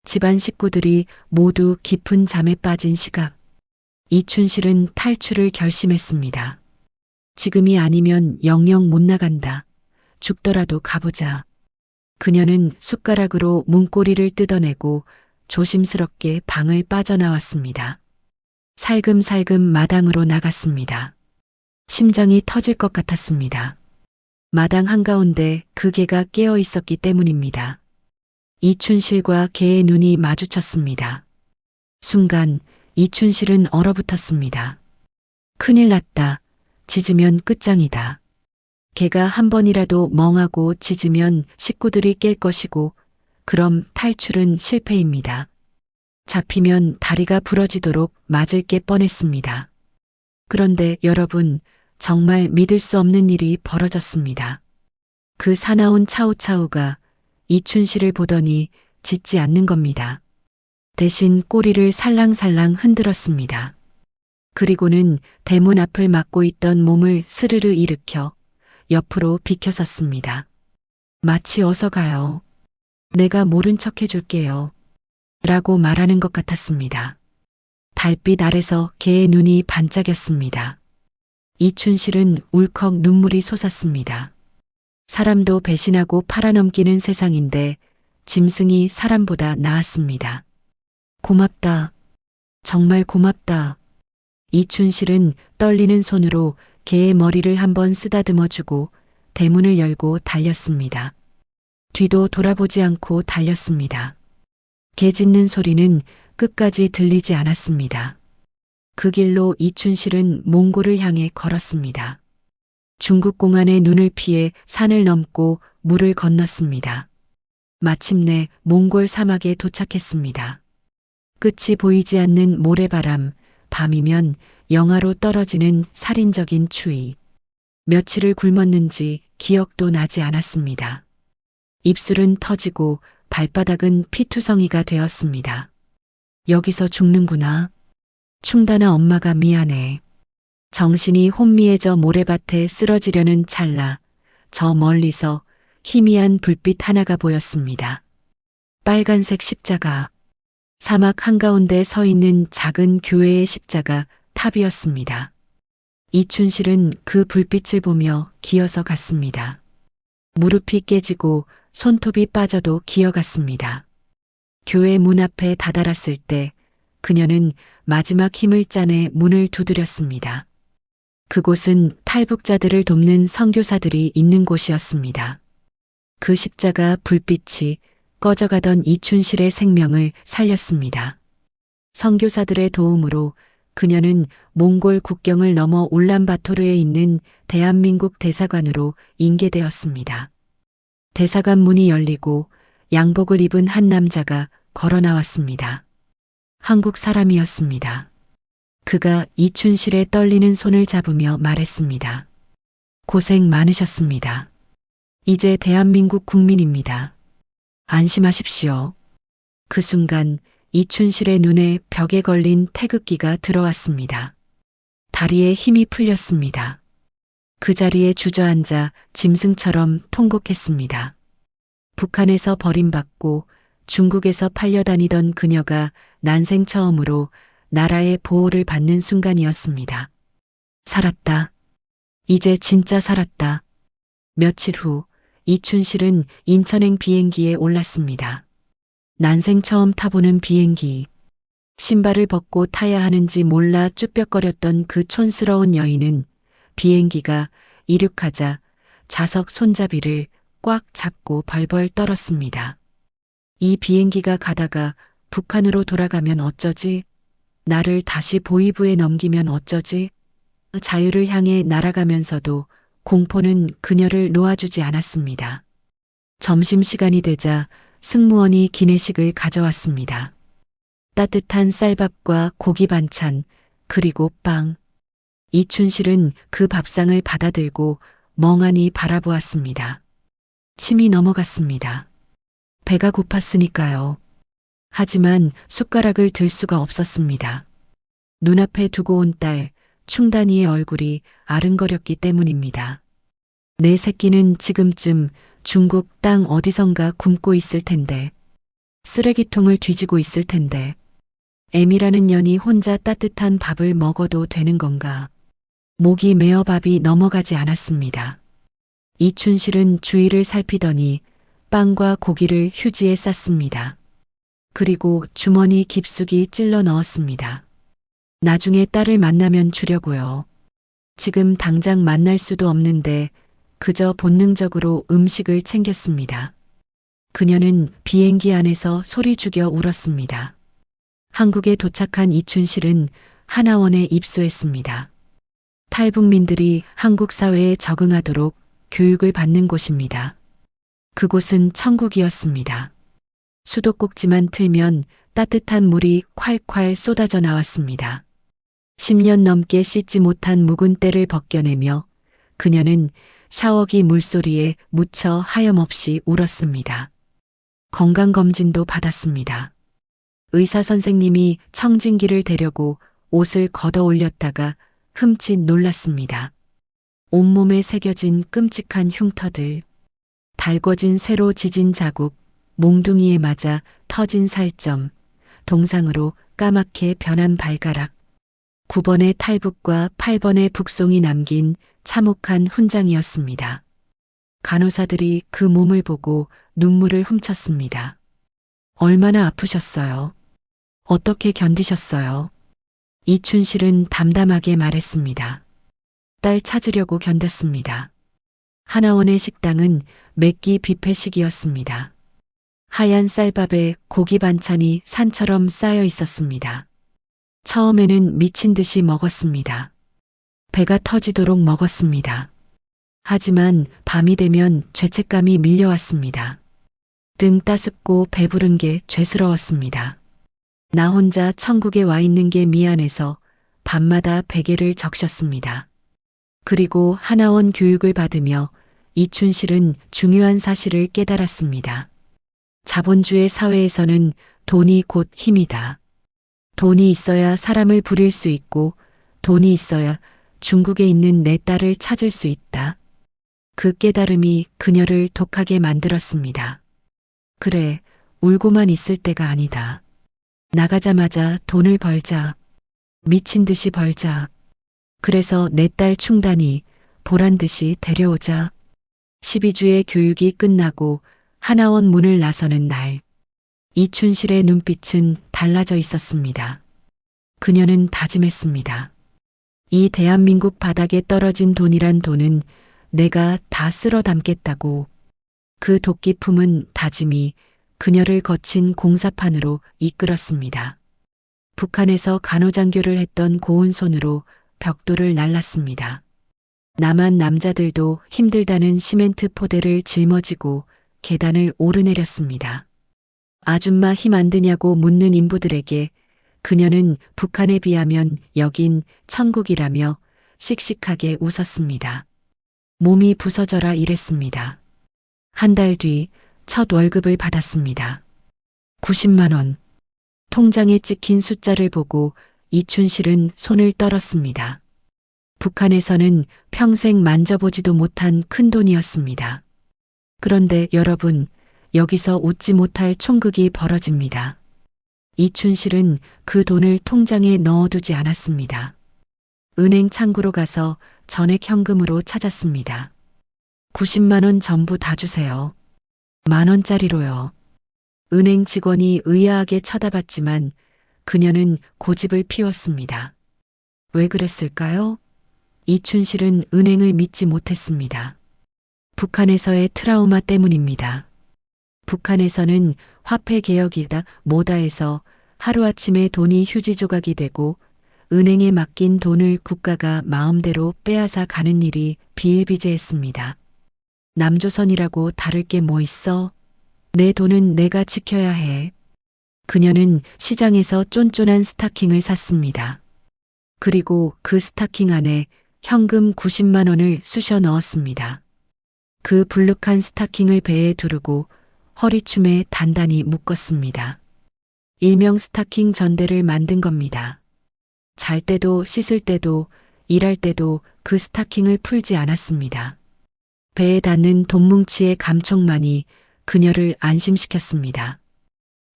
집안 식구들이 모두 깊은 잠에 빠진 시각. 이춘실은 탈출을 결심했습니다. 지금이 아니면 영영 못 나간다. 죽더라도 가보자. 그녀는 숟가락으로 문고리를 뜯어내고 조심스럽게 방을 빠져나왔습니다. 살금살금 마당으로 나갔습니다. 심장이 터질 것 같았습니다. 마당 한가운데 그 개가 깨어 있었기 때문입니다. 이춘실과 개의 눈이 마주쳤습니다. 순간 이춘실은 얼어붙었습니다. 큰일 났다. 짖으면 끝장이다. 개가 한 번이라도 멍하고 짖으면 식구들이 깰 것이고 그럼 탈출은 실패입니다. 잡히면 다리가 부러지도록 맞을 게 뻔했습니다. 그런데 여러분, 정말 믿을 수 없는 일이 벌어졌습니다. 그 사나운 차우차우가 이춘실을 보더니 짖지 않는 겁니다. 대신 꼬리를 살랑살랑 흔들었습니다. 그리고는 대문 앞을 막고 있던 몸을 스르르 일으켜 옆으로 비켜섰습니다. 마치 어서 가요. 내가 모른 척 해줄게요. 라고 말하는 것 같았습니다. 달빛 아래서 개의 눈이 반짝였습니다. 이춘실은 울컥 눈물이 솟았습니다. 사람도 배신하고 팔아넘기는 세상인데 짐승이 사람보다 나았습니다. 고맙다. 정말 고맙다. 이춘실은 떨리는 손으로 개의 머리를 한번 쓰다듬어주고 대문을 열고 달렸습니다. 뒤도 돌아보지 않고 달렸습니다. 개 짖는 소리는 끝까지 들리지 않았습니다. 그 길로 이춘실은 몽골을 향해 걸었습니다. 중국 공안의 눈을 피해 산을 넘고 물을 건넜습니다. 마침내 몽골 사막에 도착했습니다. 끝이 보이지 않는 모래바람, 밤이면 영하로 떨어지는 살인적인 추위. 며칠을 굶었는지 기억도 나지 않았습니다. 입술은 터지고 발바닥은 피투성이가 되었습니다. 여기서 죽는구나. 충단아, 엄마가 미안해. 정신이 혼미해져 모래밭에 쓰러지려는 찰나 저 멀리서 희미한 불빛 하나가 보였습니다. 빨간색 십자가. 사막 한가운데 서 있는 작은 교회의 십자가 탑이었습니다. 이춘실은 그 불빛을 보며 기어서 갔습니다. 무릎이 깨지고 손톱이 빠져도 기어갔습니다. 교회 문 앞에 다다랐을 때 그녀는 마지막 힘을 짜내 문을 두드렸습니다. 그곳은 탈북자들을 돕는 선교사들이 있는 곳이었습니다. 그 십자가 불빛이 꺼져가던 이춘실의 생명을 살렸습니다. 선교사들의 도움으로 그녀는 몽골 국경을 넘어 울란바토르에 있는 대한민국 대사관으로 인계되었습니다. 대사관 문이 열리고 양복을 입은 한 남자가 걸어 나왔습니다. 한국 사람이었습니다. 그가 이춘실의 떨리는 손을 잡으며 말했습니다. 고생 많으셨습니다. 이제 대한민국 국민입니다. 안심하십시오. 그 순간 이춘실의 눈에 벽에 걸린 태극기가 들어왔습니다. 다리에 힘이 풀렸습니다. 그 자리에 주저앉아 짐승처럼 통곡했습니다. 북한에서 버림받고 중국에서 팔려다니던 그녀가 난생 처음으로 나라의 보호를 받는 순간이었습니다. 살았다. 이제 진짜 살았다. 며칠 후 이춘실은 인천행 비행기에 올랐습니다. 난생 처음 타보는 비행기. 신발을 벗고 타야 하는지 몰라 쭈뼛거렸던 그 촌스러운 여인은 비행기가 이륙하자 좌석 손잡이를 꽉 잡고 벌벌 떨었습니다. 이 비행기가 가다가 북한으로 돌아가면 어쩌지? 나를 다시 보위부에 넘기면 어쩌지? 자유를 향해 날아가면서도 공포는 그녀를 놓아주지 않았습니다. 점심시간이 되자 승무원이 기내식을 가져왔습니다. 따뜻한 쌀밥과 고기 반찬, 그리고 빵. 이춘실은 그 밥상을 받아들고 멍하니 바라보았습니다. 침이 넘어갔습니다. 배가 고팠으니까요. 하지만 숟가락을 들 수가 없었습니다. 눈앞에 두고 온 딸, 충단이의 얼굴이 아른거렸기 때문입니다. 내 새끼는 지금쯤 중국 땅 어디선가 굶고 있을 텐데, 쓰레기통을 뒤지고 있을 텐데, 애미라는 년이 혼자 따뜻한 밥을 먹어도 되는 건가? 목이 메어 밥이 넘어가지 않았습니다. 이춘실은 주위를 살피더니 빵과 고기를 휴지에 쌌습니다. 그리고 주머니 깊숙이 찔러 넣었습니다. 나중에 딸을 만나면 주려고요. 지금 당장 만날 수도 없는데 그저 본능적으로 음식을 챙겼습니다. 그녀는 비행기 안에서 소리 죽여 울었습니다. 한국에 도착한 이춘실은 하나원에 입소했습니다. 탈북민들이 한국 사회에 적응하도록 교육을 받는 곳입니다. 그곳은 천국이었습니다. 수도꼭지만 틀면 따뜻한 물이 콸콸 쏟아져 나왔습니다. 10년 넘게 씻지 못한 묵은 때를 벗겨내며 그녀는 샤워기 물소리에 무쳐 하염없이 울었습니다. 건강검진도 받았습니다. 의사 선생님이 청진기를 대려고 옷을 걷어 올렸다가 흠칫 놀랐습니다. 온몸에 새겨진 끔찍한 흉터들, 달궈진 쇠로 지진 자국, 몽둥이에 맞아 터진 살점, 동상으로 까맣게 변한 발가락. 9번의 탈북과 8번의 북송이 남긴 참혹한 훈장이었습니다. 간호사들이 그 몸을 보고 눈물을 훔쳤습니다. 얼마나 아프셨어요? 어떻게 견디셨어요? 이춘실은 담담하게 말했습니다. 딸 찾으려고 견뎠습니다. 하나원의 식당은 매끼 뷔페식이었습니다. 하얀 쌀밥에 고기 반찬이 산처럼 쌓여 있었습니다. 처음에는 미친 듯이 먹었습니다. 배가 터지도록 먹었습니다. 하지만 밤이 되면 죄책감이 밀려왔습니다. 등 따숩고 배부른 게 죄스러웠습니다. 나 혼자 천국에 와 있는 게 미안해서 밤마다 베개를 적셨습니다. 그리고 하나원 교육을 받으며 이춘실은 중요한 사실을 깨달았습니다. 자본주의 사회에서는 돈이 곧 힘이다. 돈이 있어야 사람을 부릴 수 있고 돈이 있어야 중국에 있는 내 딸을 찾을 수 있다. 그 깨달음이 그녀를 독하게 만들었습니다. 그래, 울고만 있을 때가 아니다. 나가자마자 돈을 벌자. 미친 듯이 벌자. 그래서 내 딸 충단이 보란 듯이 데려오자. 12주의 교육이 끝나고 하나원 문을 나서는 날, 이춘실의 눈빛은 달라져 있었습니다. 그녀는 다짐했습니다. 이 대한민국 바닥에 떨어진 돈이란 돈은 내가 다 쓸어 담겠다고. 그 도끼 품은 다짐이 그녀를 거친 공사판으로 이끌었습니다. 북한에서 간호장교를 했던 고운 손으로 벽돌을 날랐습니다. 남한 남자들도 힘들다는 시멘트 포대를 짊어지고 계단을 오르내렸습니다. 아줌마 힘 안 드냐고 묻는 인부들에게 그녀는 북한에 비하면 여긴 천국이라며 씩씩하게 웃었습니다. 몸이 부서져라 이랬습니다. 한 달 뒤 첫 월급을 받았습니다. 90만 원. 통장에 찍힌 숫자를 보고 이춘실은 손을 떨었습니다. 북한에서는 평생 만져보지도 못한 큰 돈이었습니다. 그런데 여러분, 여기서 웃지 못할 총극이 벌어집니다. 이춘실은 그 돈을 통장에 넣어두지 않았습니다. 은행 창구로 가서 전액 현금으로 찾았습니다. 90만 원 전부 다 주세요. 10,000원짜리로요. 은행 직원이 의아하게 쳐다봤지만 그녀는 고집을 피웠습니다. 왜 그랬을까요? 이춘실은 은행을 믿지 못했습니다. 북한에서의 트라우마 때문입니다. 북한에서는 화폐 개혁이다 뭐다 해서 하루아침에 돈이 휴지 조각이 되고 은행에 맡긴 돈을 국가가 마음대로 빼앗아 가는 일이 비일비재했습니다. 남조선이라고 다를 게 뭐 있어? 내 돈은 내가 지켜야 해. 그녀는 시장에서 쫀쫀한 스타킹을 샀습니다. 그리고 그 스타킹 안에 현금 90만 원을 쑤셔 넣었습니다. 그 불룩한 스타킹을 배에 두르고 허리춤에 단단히 묶었습니다. 일명 스타킹 전대를 만든 겁니다. 잘 때도 씻을 때도 일할 때도 그 스타킹을 풀지 않았습니다. 배에 닿는 돈뭉치의 감촉만이 그녀를 안심시켰습니다.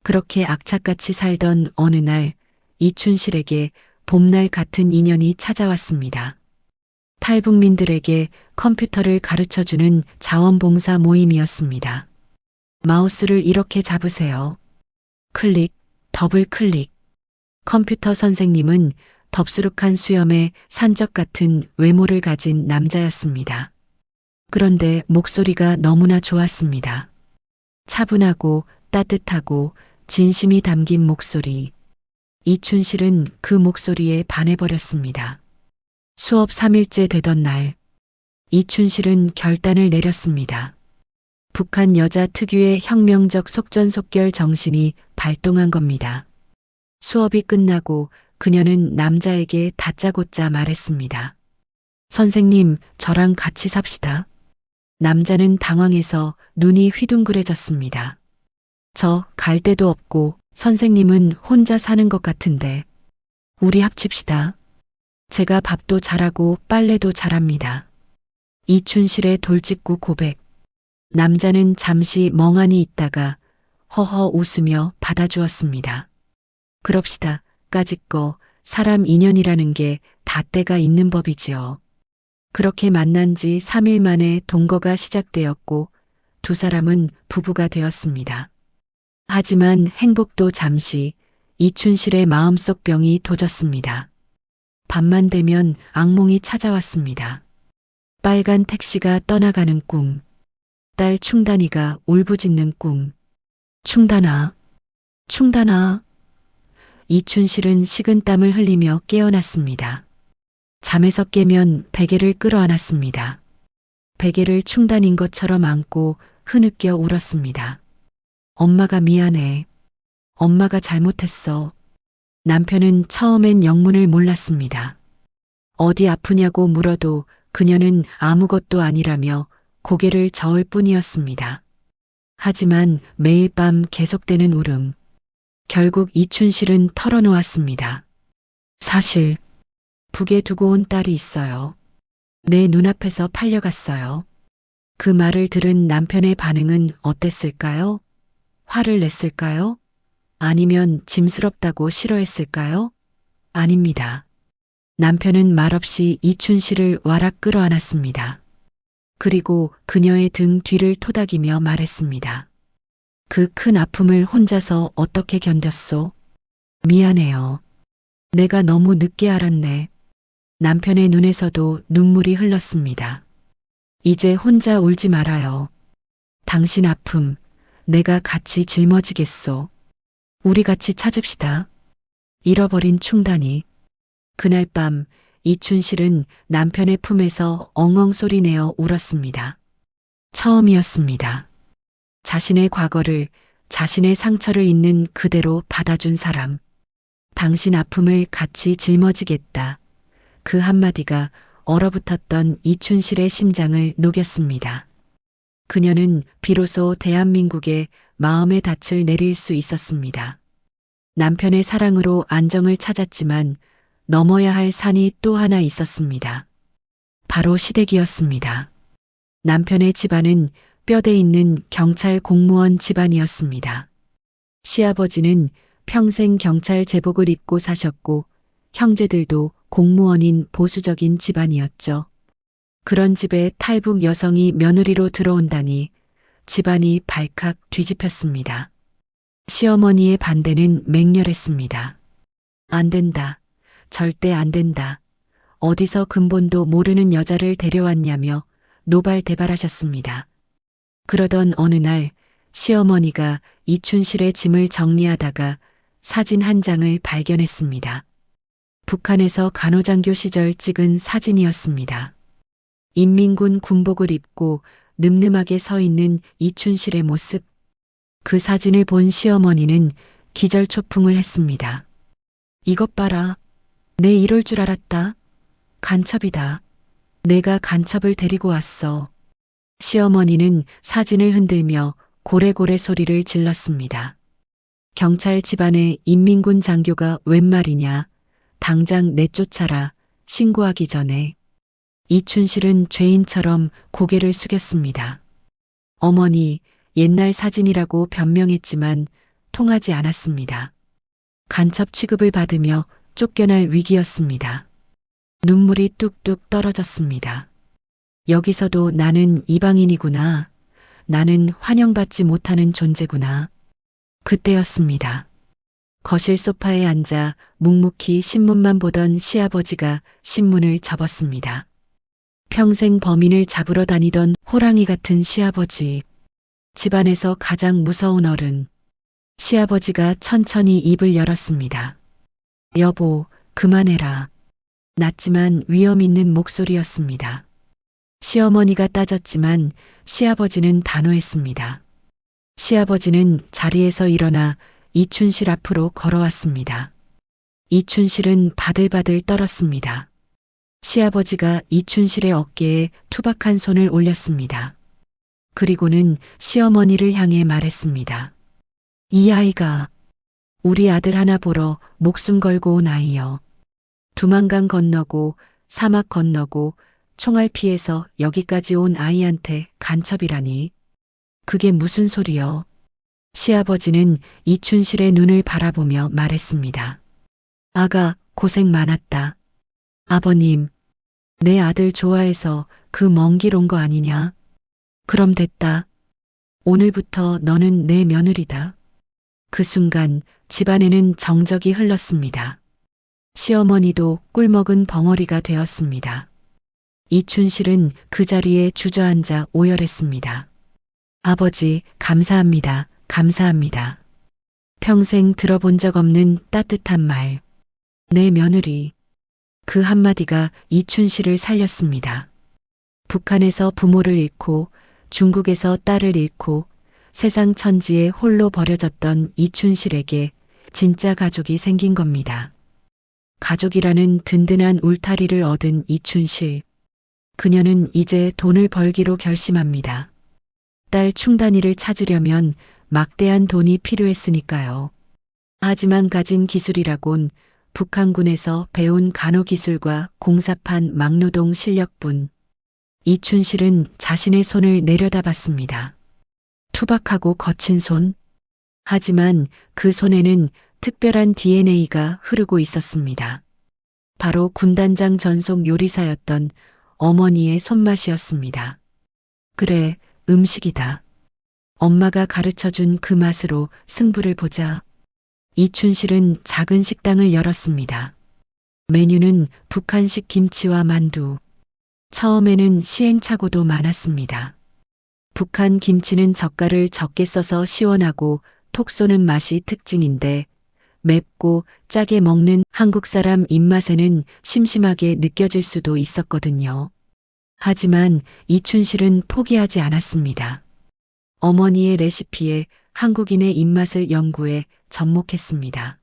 그렇게 악착같이 살던 어느 날 이춘실에게 봄날 같은 인연이 찾아왔습니다. 탈북민들에게 컴퓨터를 가르쳐주는 자원봉사 모임이었습니다. 마우스를 이렇게 잡으세요. 클릭, 더블 클릭. 컴퓨터 선생님은 덥수룩한 수염에 산적 같은 외모를 가진 남자였습니다. 그런데 목소리가 너무나 좋았습니다. 차분하고 따뜻하고 진심이 담긴 목소리. 이춘실은 그 목소리에 반해버렸습니다. 수업 3일째 되던 날, 이춘실은 결단을 내렸습니다. 북한 여자 특유의 혁명적 속전속결 정신이 발동한 겁니다. 수업이 끝나고 그녀는 남자에게 다짜고짜 말했습니다. 선생님, 저랑 같이 삽시다. 남자는 당황해서 눈이 휘둥그레졌습니다. 저 갈 데도 없고 선생님은 혼자 사는 것 같은데 우리 합칩시다. 제가 밥도 잘하고 빨래도 잘합니다. 이춘실의 돌직구 고백. 남자는 잠시 멍하니 있다가 허허 웃으며 받아주었습니다. 그럽시다. 까짓 거 사람 인연이라는 게 다 때가 있는 법이지요. 그렇게 만난 지 3일 만에 동거가 시작되었고 두 사람은 부부가 되었습니다. 하지만 행복도 잠시 이춘실의 마음속 병이 도졌습니다. 밤만 되면 악몽이 찾아왔습니다. 빨간 택시가 떠나가는 꿈, 딸 충단이가 울부짖는 꿈. 충단아, 충단아. 이춘실은 식은땀을 흘리며 깨어났습니다. 잠에서 깨면 베개를 끌어안았습니다. 베개를 충단인 것처럼 안고 흐느껴 울었습니다. 엄마가 미안해. 엄마가 잘못했어. 남편은 처음엔 영문을 몰랐습니다. 어디 아프냐고 물어도 그녀는 아무것도 아니라며 고개를 저을 뿐이었습니다. 하지만 매일 밤 계속되는 울음. 결국 이춘실은 털어놓았습니다. 사실 북에 두고 온 딸이 있어요. 내 눈앞에서 팔려갔어요. 그 말을 들은 남편의 반응은 어땠을까요? 화를 냈을까요? 아니면 짐스럽다고 싫어했을까요? 아닙니다. 남편은 말없이 이춘실을 와락 끌어안았습니다. 그리고 그녀의 등 뒤를 토닥이며 말했습니다. 그 큰 아픔을 혼자서 어떻게 견뎠소? 미안해요. 내가 너무 늦게 알았네. 남편의 눈에서도 눈물이 흘렀습니다. 이제 혼자 울지 말아요. 당신 아픔, 내가 같이 짊어지겠소. 우리 같이 찾읍시다. 잃어버린 충단이. 그날 밤 이춘실은 남편의 품에서 엉엉 소리내어 울었습니다. 처음이었습니다. 자신의 과거를, 자신의 상처를 있는 그대로 받아준 사람. 당신 아픔을 같이 짊어지겠다. 그 한마디가 얼어붙었던 이춘실의 심장을 녹였습니다. 그녀는 비로소 대한민국의 마음의 닻을 내릴 수 있었습니다. 남편의 사랑으로 안정을 찾았지만 넘어야 할 산이 또 하나 있었습니다. 바로 시댁이었습니다. 남편의 집안은 뼈대 있는 경찰 공무원 집안이었습니다. 시아버지는 평생 경찰 제복을 입고 사셨고 형제들도 공무원인 보수적인 집안이었죠. 그런 집에 탈북 여성이 며느리로 들어온다니 집안이 발칵 뒤집혔습니다. 시어머니의 반대는 맹렬했습니다. 안 된다. 절대 안 된다. 어디서 근본도 모르는 여자를 데려왔냐며 노발대발하셨습니다. 그러던 어느 날 시어머니가 이춘실의 짐을 정리하다가 사진 한 장을 발견했습니다. 북한에서 간호장교 시절 찍은 사진이었습니다. 인민군 군복을 입고 늠름하게 서 있는 이춘실의 모습. 그 사진을 본 시어머니는 기절초풍을 했습니다. 이것 봐라. 내 이럴 줄 알았다. 간첩이다. 내가 간첩을 데리고 왔어. 시어머니는 사진을 흔들며 고래고래 소리를 질렀습니다. 경찰 집안에 인민군 장교가 웬 말이냐. 당장 내쫓아라. 신고하기 전에. 이춘실은 죄인처럼 고개를 숙였습니다. 어머니, 옛날 사진이라고 변명했지만 통하지 않았습니다. 간첩 취급을 받으며 쫓겨날 위기였습니다. 눈물이 뚝뚝 떨어졌습니다. 여기서도 나는 이방인이구나. 나는 환영받지 못하는 존재구나. 그때였습니다. 거실 소파에 앉아 묵묵히 신문만 보던 시아버지가 신문을 접었습니다. 평생 범인을 잡으러 다니던 호랑이 같은 시아버지. 집안에서 가장 무서운 어른. 시아버지가 천천히 입을 열었습니다. 여보, 그만해라. 낮지만 위험 있는 목소리였습니다. 시어머니가 따졌지만 시아버지는 단호했습니다. 시아버지는 자리에서 일어나 이춘실 앞으로 걸어왔습니다. 이춘실은 바들바들 떨었습니다. 시아버지가 이춘실의 어깨에 투박한 손을 올렸습니다. 그리고는 시어머니를 향해 말했습니다. 이 아이가 우리 아들 하나 보러 목숨 걸고 온 아이여. 두만강 건너고 사막 건너고 총알 피해서 여기까지 온 아이한테 간첩이라니. 그게 무슨 소리여. 시아버지는 이춘실의 눈을 바라보며 말했습니다. 아가, 고생 많았다. 아버님, 내 아들 좋아해서 그 먼 길 온 거 아니냐? 그럼 됐다. 오늘부터 너는 내 며느리다. 그 순간 집안에는 정적이 흘렀습니다. 시어머니도 꿀먹은 벙어리가 되었습니다. 이춘실은 그 자리에 주저앉아 오열했습니다. 아버지, 감사합니다. 감사합니다. 평생 들어본 적 없는 따뜻한 말. 내 며느리. 그 한마디가 이춘실을 살렸습니다. 북한에서 부모를 잃고 중국에서 딸을 잃고 세상 천지에 홀로 버려졌던 이춘실에게 진짜 가족이 생긴 겁니다. 가족이라는 든든한 울타리를 얻은 이춘실. 그녀는 이제 돈을 벌기로 결심합니다. 딸 충단이를 찾으려면 막대한 돈이 필요했으니까요. 하지만 가진 기술이라곤 북한군에서 배운 간호기술과 공사판 막노동 실력뿐. 이춘실은 자신의 손을 내려다봤습니다. 투박하고 거친 손. 하지만 그 손에는 특별한 DNA가 흐르고 있었습니다. 바로 군단장 전속 요리사였던 어머니의 손맛이었습니다. 그래, 음식이다. 엄마가 가르쳐준 그 맛으로 승부를 보자. 이춘실은 작은 식당을 열었습니다. 메뉴는 북한식 김치와 만두. 처음에는 시행착오도 많았습니다. 북한 김치는 젓갈을 적게 써서 시원하고 톡 쏘는 맛이 특징인데 맵고 짜게 먹는 한국 사람 입맛에는 심심하게 느껴질 수도 있었거든요. 하지만 이춘실은 포기하지 않았습니다. 어머니의 레시피에 한국인의 입맛을 연구해 접목했습니다.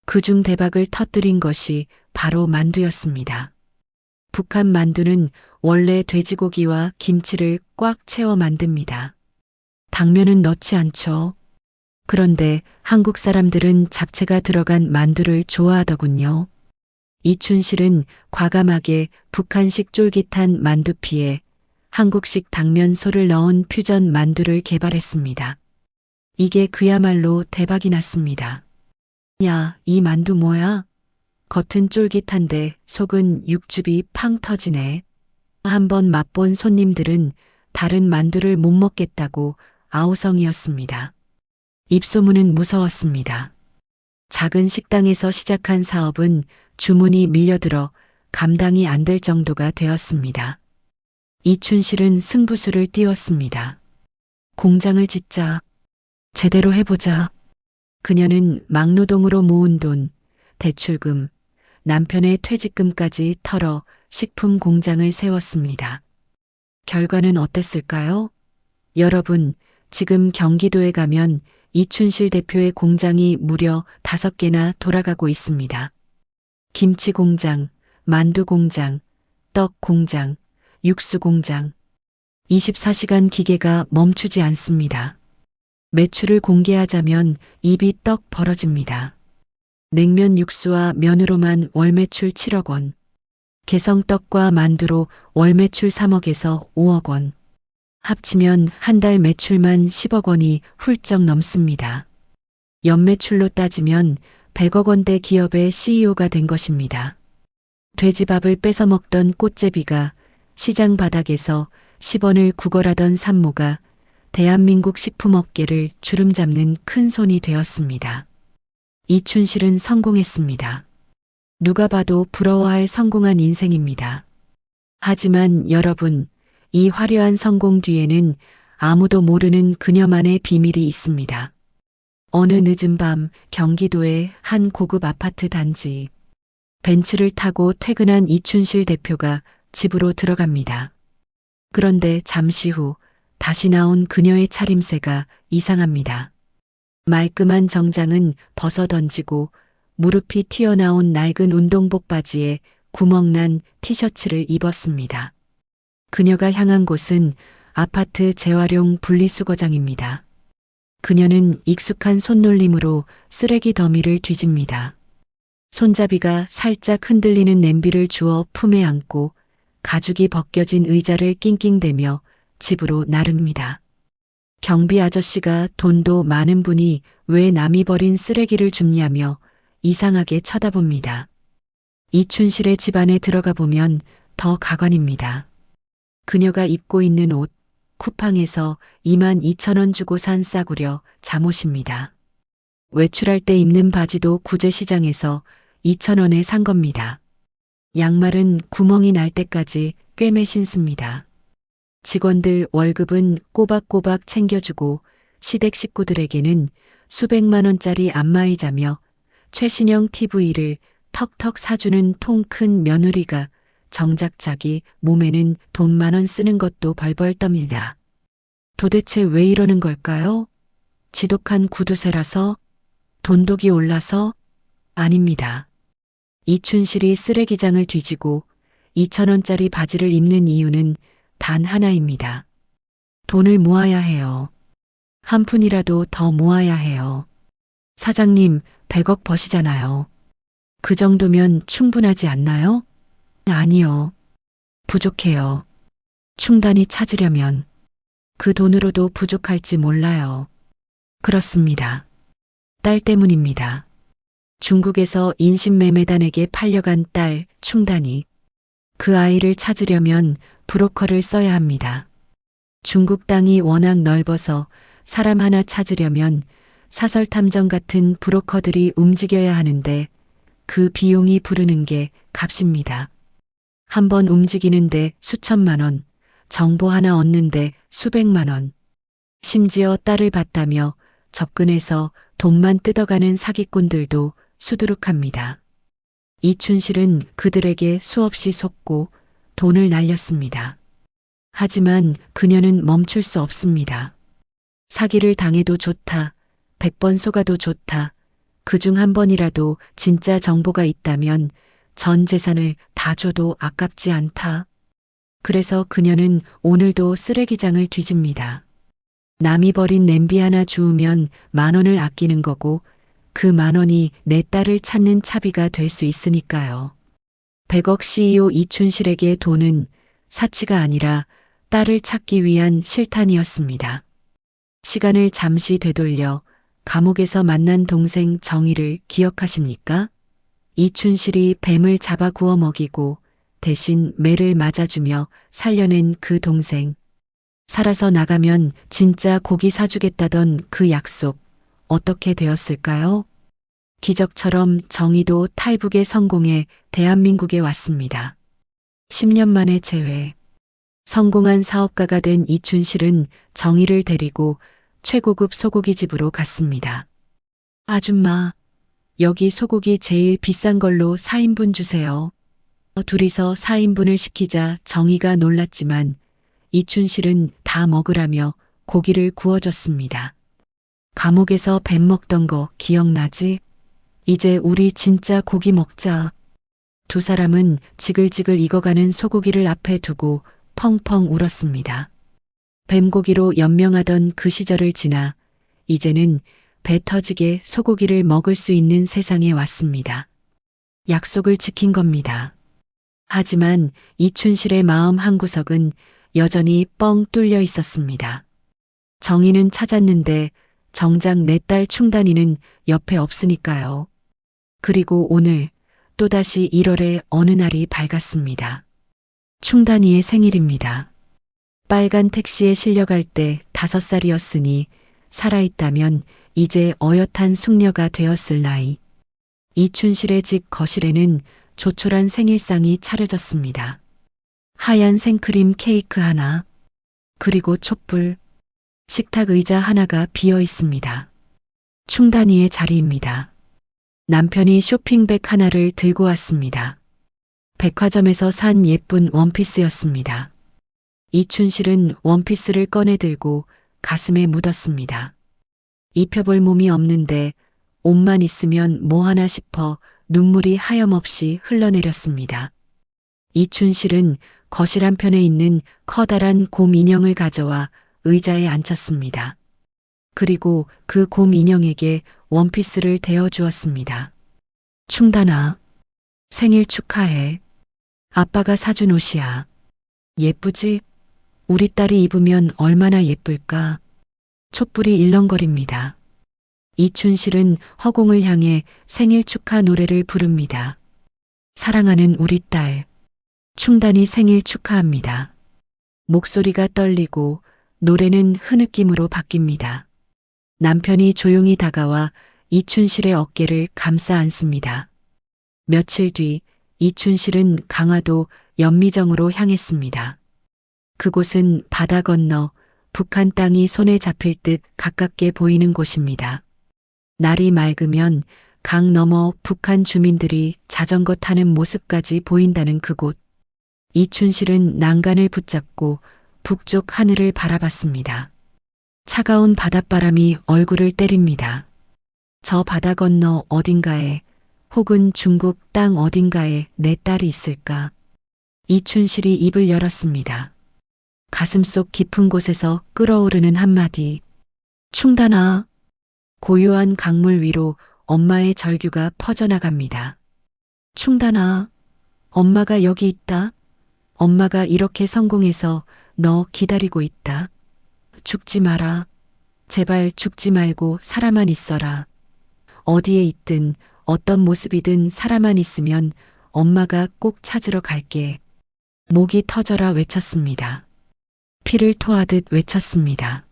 그중 대박을 터뜨린 것이 바로 만두였습니다. 북한 만두는 원래 돼지고기와 김치를 꽉 채워 만듭니다. 당면은 넣지 않죠. 그런데 한국 사람들은 잡채가 들어간 만두를 좋아하더군요. 이춘실은 과감하게 북한식 쫄깃한 만두피에 한국식 당면소를 넣은 퓨전 만두를 개발했습니다. 이게 그야말로 대박이 났습니다. 야, 이 만두 뭐야? 겉은 쫄깃한데 속은 육즙이 팡 터지네. 한번 맛본 손님들은 다른 만두를 못 먹겠다고 아우성이었습니다. 입소문은 무서웠습니다. 작은 식당에서 시작한 사업은 주문이 밀려들어 감당이 안 될 정도가 되었습니다. 이춘실은 승부수를 띄웠습니다. 공장을 짓자. 제대로 해보자. 그녀는 막노동으로 모은 돈, 대출금, 남편의 퇴직금까지 털어 식품 공장을 세웠습니다. 결과는 어땠을까요? 여러분, 지금 경기도에 가면 이춘실 대표의 공장이 무려 5개나 돌아가고 있습니다. 김치 공장, 만두 공장, 떡 공장, 육수 공장. 24시간 기계가 멈추지 않습니다. 매출을 공개하자면 입이 떡 벌어집니다. 냉면 육수와 면으로만 월매출 7억 원. 개성떡과 만두로 월매출 3억에서 5억 원. 합치면 한 달 매출만 10억 원이 훌쩍 넘습니다. 연매출로 따지면 100억 원대 기업의 CEO가 된 것입니다. 돼지밥을 뺏어 먹던 꽃제비가 시장 바닥에서 10원을 구걸하던 산모가 대한민국 식품업계를 주름잡는 큰 손이 되었습니다. 이춘실은 성공했습니다. 누가 봐도 부러워할 성공한 인생입니다. 하지만 여러분, 이 화려한 성공 뒤에는 아무도 모르는 그녀만의 비밀이 있습니다. 어느 늦은 밤 경기도의 한 고급 아파트 단지. 벤츠를 타고 퇴근한 이춘실 대표가 집으로 들어갑니다. 그런데 잠시 후 다시 나온 그녀의 차림새가 이상합니다. 말끔한 정장은 벗어던지고 무릎이 튀어나온 낡은 운동복 바지에 구멍난 티셔츠를 입었습니다. 그녀가 향한 곳은 아파트 재활용 분리수거장입니다. 그녀는 익숙한 손놀림으로 쓰레기 더미를 뒤집니다. 손잡이가 살짝 흔들리는 냄비를 주워 품에 안고 가죽이 벗겨진 의자를 낑낑대며 집으로 나릅니다. 경비 아저씨가 돈도 많은 분이 왜 남이 버린 쓰레기를 줍냐며 이상하게 쳐다봅니다. 이춘실의 집 안에 들어가 보면 더 가관입니다. 그녀가 입고 있는 옷, 쿠팡에서 22,000원 주고 산 싸구려 잠옷입니다. 외출할 때 입는 바지도 구제시장에서 2,000원에 산 겁니다. 양말은 구멍이 날 때까지 꿰매 신습니다. 직원들 월급은 꼬박꼬박 챙겨주고 시댁 식구들에게는 수백만 원짜리 안마의자며 최신형 TV를 턱턱 사주는 통 큰 며느리가 정작 자기 몸에는 돈 10,000원 쓰는 것도 벌벌 떱니다. 도대체 왜 이러는 걸까요? 지독한 구두쇠라서? 돈독이 올라서? 아닙니다. 이춘실이 쓰레기장을 뒤지고 2,000원짜리 바지를 입는 이유는 단 하나입니다. 돈을 모아야 해요. 한 푼이라도 더 모아야 해요. 사장님, 100억 버시잖아요. 그 정도면 충분하지 않나요? 아니요. 부족해요. 충단이 찾으려면 그 돈으로도 부족할지 몰라요. 그렇습니다. 딸 때문입니다. 중국에서 인신매매단에게 팔려간 딸 충단이 그 아이를 찾으려면 브로커를 써야 합니다. 중국 땅이 워낙 넓어서 사람 하나 찾으려면 사설탐정 같은 브로커들이 움직여야 하는데 그 비용이 부르는 게 값입니다. 한번 움직이는데 수천만 원, 정보 하나 얻는데 수백만 원. 심지어 딸을 봤다며 접근해서 돈만 뜯어가는 사기꾼들도 수두룩합니다. 이춘실은 그들에게 수없이 속고 돈을 날렸습니다. 하지만 그녀는 멈출 수 없습니다. 사기를 당해도 좋다, 100번 속아도 좋다, 그중 한 번이라도 진짜 정보가 있다면 전 재산을 다 줘도 아깝지 않다. 그래서 그녀는 오늘도 쓰레기장을 뒤집니다. 남이 버린 냄비 하나 주우면 10,000원을 아끼는 거고 그 10,000원이 내 딸을 찾는 차비가 될 수 있으니까요. 100억 CEO 이춘실에게 돈은 사치가 아니라 딸을 찾기 위한 실탄이었습니다. 시간을 잠시 되돌려 감옥에서 만난 동생 정희를 기억하십니까? 이춘실이 뱀을 잡아 구워 먹이고 대신 매를 맞아주며 살려낸 그 동생. 살아서 나가면 진짜 고기 사주겠다던 그 약속 어떻게 되었을까요? 기적처럼 정의도 탈북에 성공해 대한민국에 왔습니다. 10년 만에 재회. 성공한 사업가가 된 이춘실은 정의를 데리고 최고급 소고기 집으로 갔습니다. 아줌마, 여기 소고기 제일 비싼 걸로 4인분 주세요. 둘이서 4인분을 시키자 정의가 놀랐지만 이춘실은 다 먹으라며 고기를 구워줬습니다. 감옥에서 뱀 먹던 거 기억나지? 이제 우리 진짜 고기 먹자. 두 사람은 지글지글 익어가는 소고기를 앞에 두고 펑펑 울었습니다. 뱀고기로 연명하던 그 시절을 지나 이제는 배 터지게 소고기를 먹을 수 있는 세상에 왔습니다. 약속을 지킨 겁니다. 하지만 이춘실의 마음 한구석은 여전히 뻥 뚫려 있었습니다. 정의는 찾았는데 정작 내 딸 충단이는 옆에 없으니까요. 그리고 오늘 또다시 1월의 어느 날이 밝았습니다. 충단이의 생일입니다. 빨간 택시에 실려갈 때 5살이었으니 살아있다면 이제 어엿한 숙녀가 되었을 나이. 이춘실의 집 거실에는 조촐한 생일상이 차려졌습니다. 하얀 생크림 케이크 하나, 그리고 촛불, 식탁 의자 하나가 비어 있습니다. 충단이의 자리입니다. 남편이 쇼핑백 하나를 들고 왔습니다. 백화점에서 산 예쁜 원피스였습니다. 이춘실은 원피스를 꺼내 들고 가슴에 묻었습니다. 입혀볼 몸이 없는데 옷만 있으면 뭐 하나 싶어 눈물이 하염없이 흘러내렸습니다. 이춘실은 거실 한편에 있는 커다란 곰 인형을 가져와 의자에 앉혔습니다. 그리고 그 곰 인형에게 원피스를 대어 주었습니다. 충단아, 생일 축하해. 아빠가 사준 옷이야. 예쁘지? 우리 딸이 입으면 얼마나 예쁠까? 촛불이 일렁거립니다. 이춘실은 허공을 향해 생일 축하 노래를 부릅니다. 사랑하는 우리 딸. 충단이 생일 축하합니다. 목소리가 떨리고 노래는 흐느낌으로 바뀝니다. 남편이 조용히 다가와 이춘실의 어깨를 감싸 안습니다. 며칠 뒤 이춘실은 강화도 연미정으로 향했습니다. 그곳은 바다 건너 북한 땅이 손에 잡힐 듯 가깝게 보이는 곳입니다. 날이 맑으면 강 너머 북한 주민들이 자전거 타는 모습까지 보인다는 그곳. 이춘실은 난간을 붙잡고 북쪽 하늘을 바라봤습니다. 차가운 바닷바람이 얼굴을 때립니다. 저 바다 건너 어딘가에 혹은 중국 땅 어딘가에 내 딸이 있을까? 이춘실이 입을 열었습니다. 가슴속 깊은 곳에서 끓어오르는 한마디. 충단아. 고요한 강물 위로 엄마의 절규가 퍼져나갑니다. 충단아. 엄마가 여기 있다. 엄마가 이렇게 성공해서 너 기다리고 있다. 죽지 마라. 제발 죽지 말고 살아만 있어라. 어디에 있든 어떤 모습이든 살아만 있으면 엄마가 꼭 찾으러 갈게. 목이 터져라 외쳤습니다. 피를 토하듯 외쳤습니다.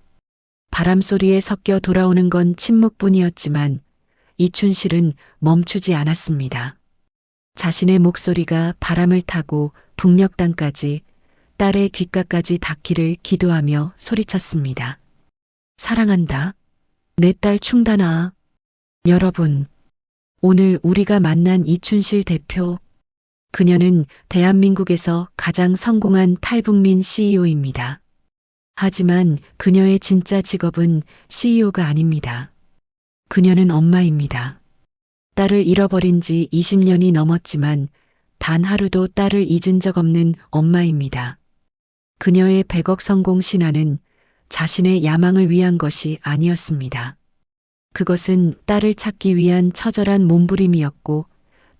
바람 소리에 섞여 돌아오는 건 침묵뿐이었지만 이춘실은 멈추지 않았습니다. 자신의 목소리가 바람을 타고 북녘 땅까지 딸의 귓가까지 닿기를 기도하며 소리쳤습니다. 사랑한다. 내 딸 충단아. 여러분, 오늘 우리가 만난 이춘실 대표. 그녀는 대한민국에서 가장 성공한 탈북민 CEO입니다. 하지만 그녀의 진짜 직업은 CEO가 아닙니다. 그녀는 엄마입니다. 딸을 잃어버린 지 20년이 넘었지만 단 하루도 딸을 잊은 적 없는 엄마입니다. 그녀의 100억 성공 신화는 자신의 야망을 위한 것이 아니었습니다. 그것은 딸을 찾기 위한 처절한 몸부림이었고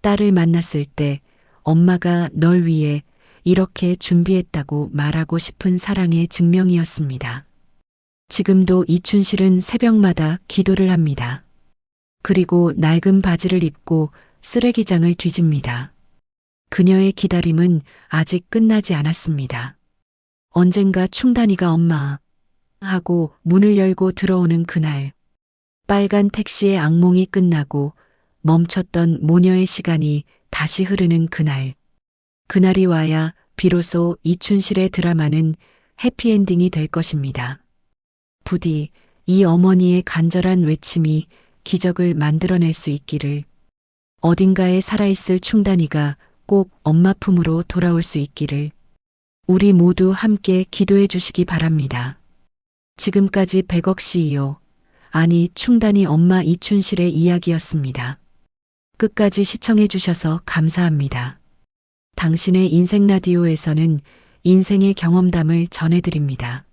딸을 만났을 때 엄마가 널 위해 이렇게 준비했다고 말하고 싶은 사랑의 증명이었습니다. 지금도 이춘실은 새벽마다 기도를 합니다. 그리고 낡은 바지를 입고 쓰레기장을 뒤집니다. 그녀의 기다림은 아직 끝나지 않았습니다. 언젠가 충단이가 엄마 하고 문을 열고 들어오는 그날, 빨간 택시의 악몽이 끝나고 멈췄던 모녀의 시간이 다시 흐르는 그날. 그날이 와야 비로소 이춘실의 드라마는 해피엔딩이 될 것입니다. 부디 이 어머니의 간절한 외침이 기적을 만들어낼 수 있기를, 어딘가에 살아있을 충단이가 꼭 엄마 품으로 돌아올 수 있기를 우리 모두 함께 기도해 주시기 바랍니다. 지금까지 100억 CEO, 아니 충단이 엄마 이춘실의 이야기였습니다. 끝까지 시청해 주셔서 감사합니다. 당신의 인생 라디오에서는 인생의 경험담을 전해드립니다.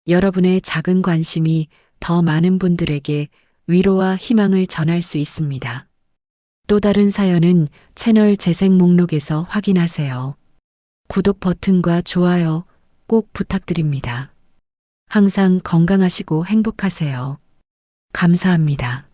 여러분의 작은 관심이 더 많은 분들에게 위로와 희망을 전할 수 있습니다. 또 다른 사연은 채널 재생 목록에서 확인하세요. 구독 버튼과 좋아요 꼭 부탁드립니다. 항상 건강하시고 행복하세요. 감사합니다.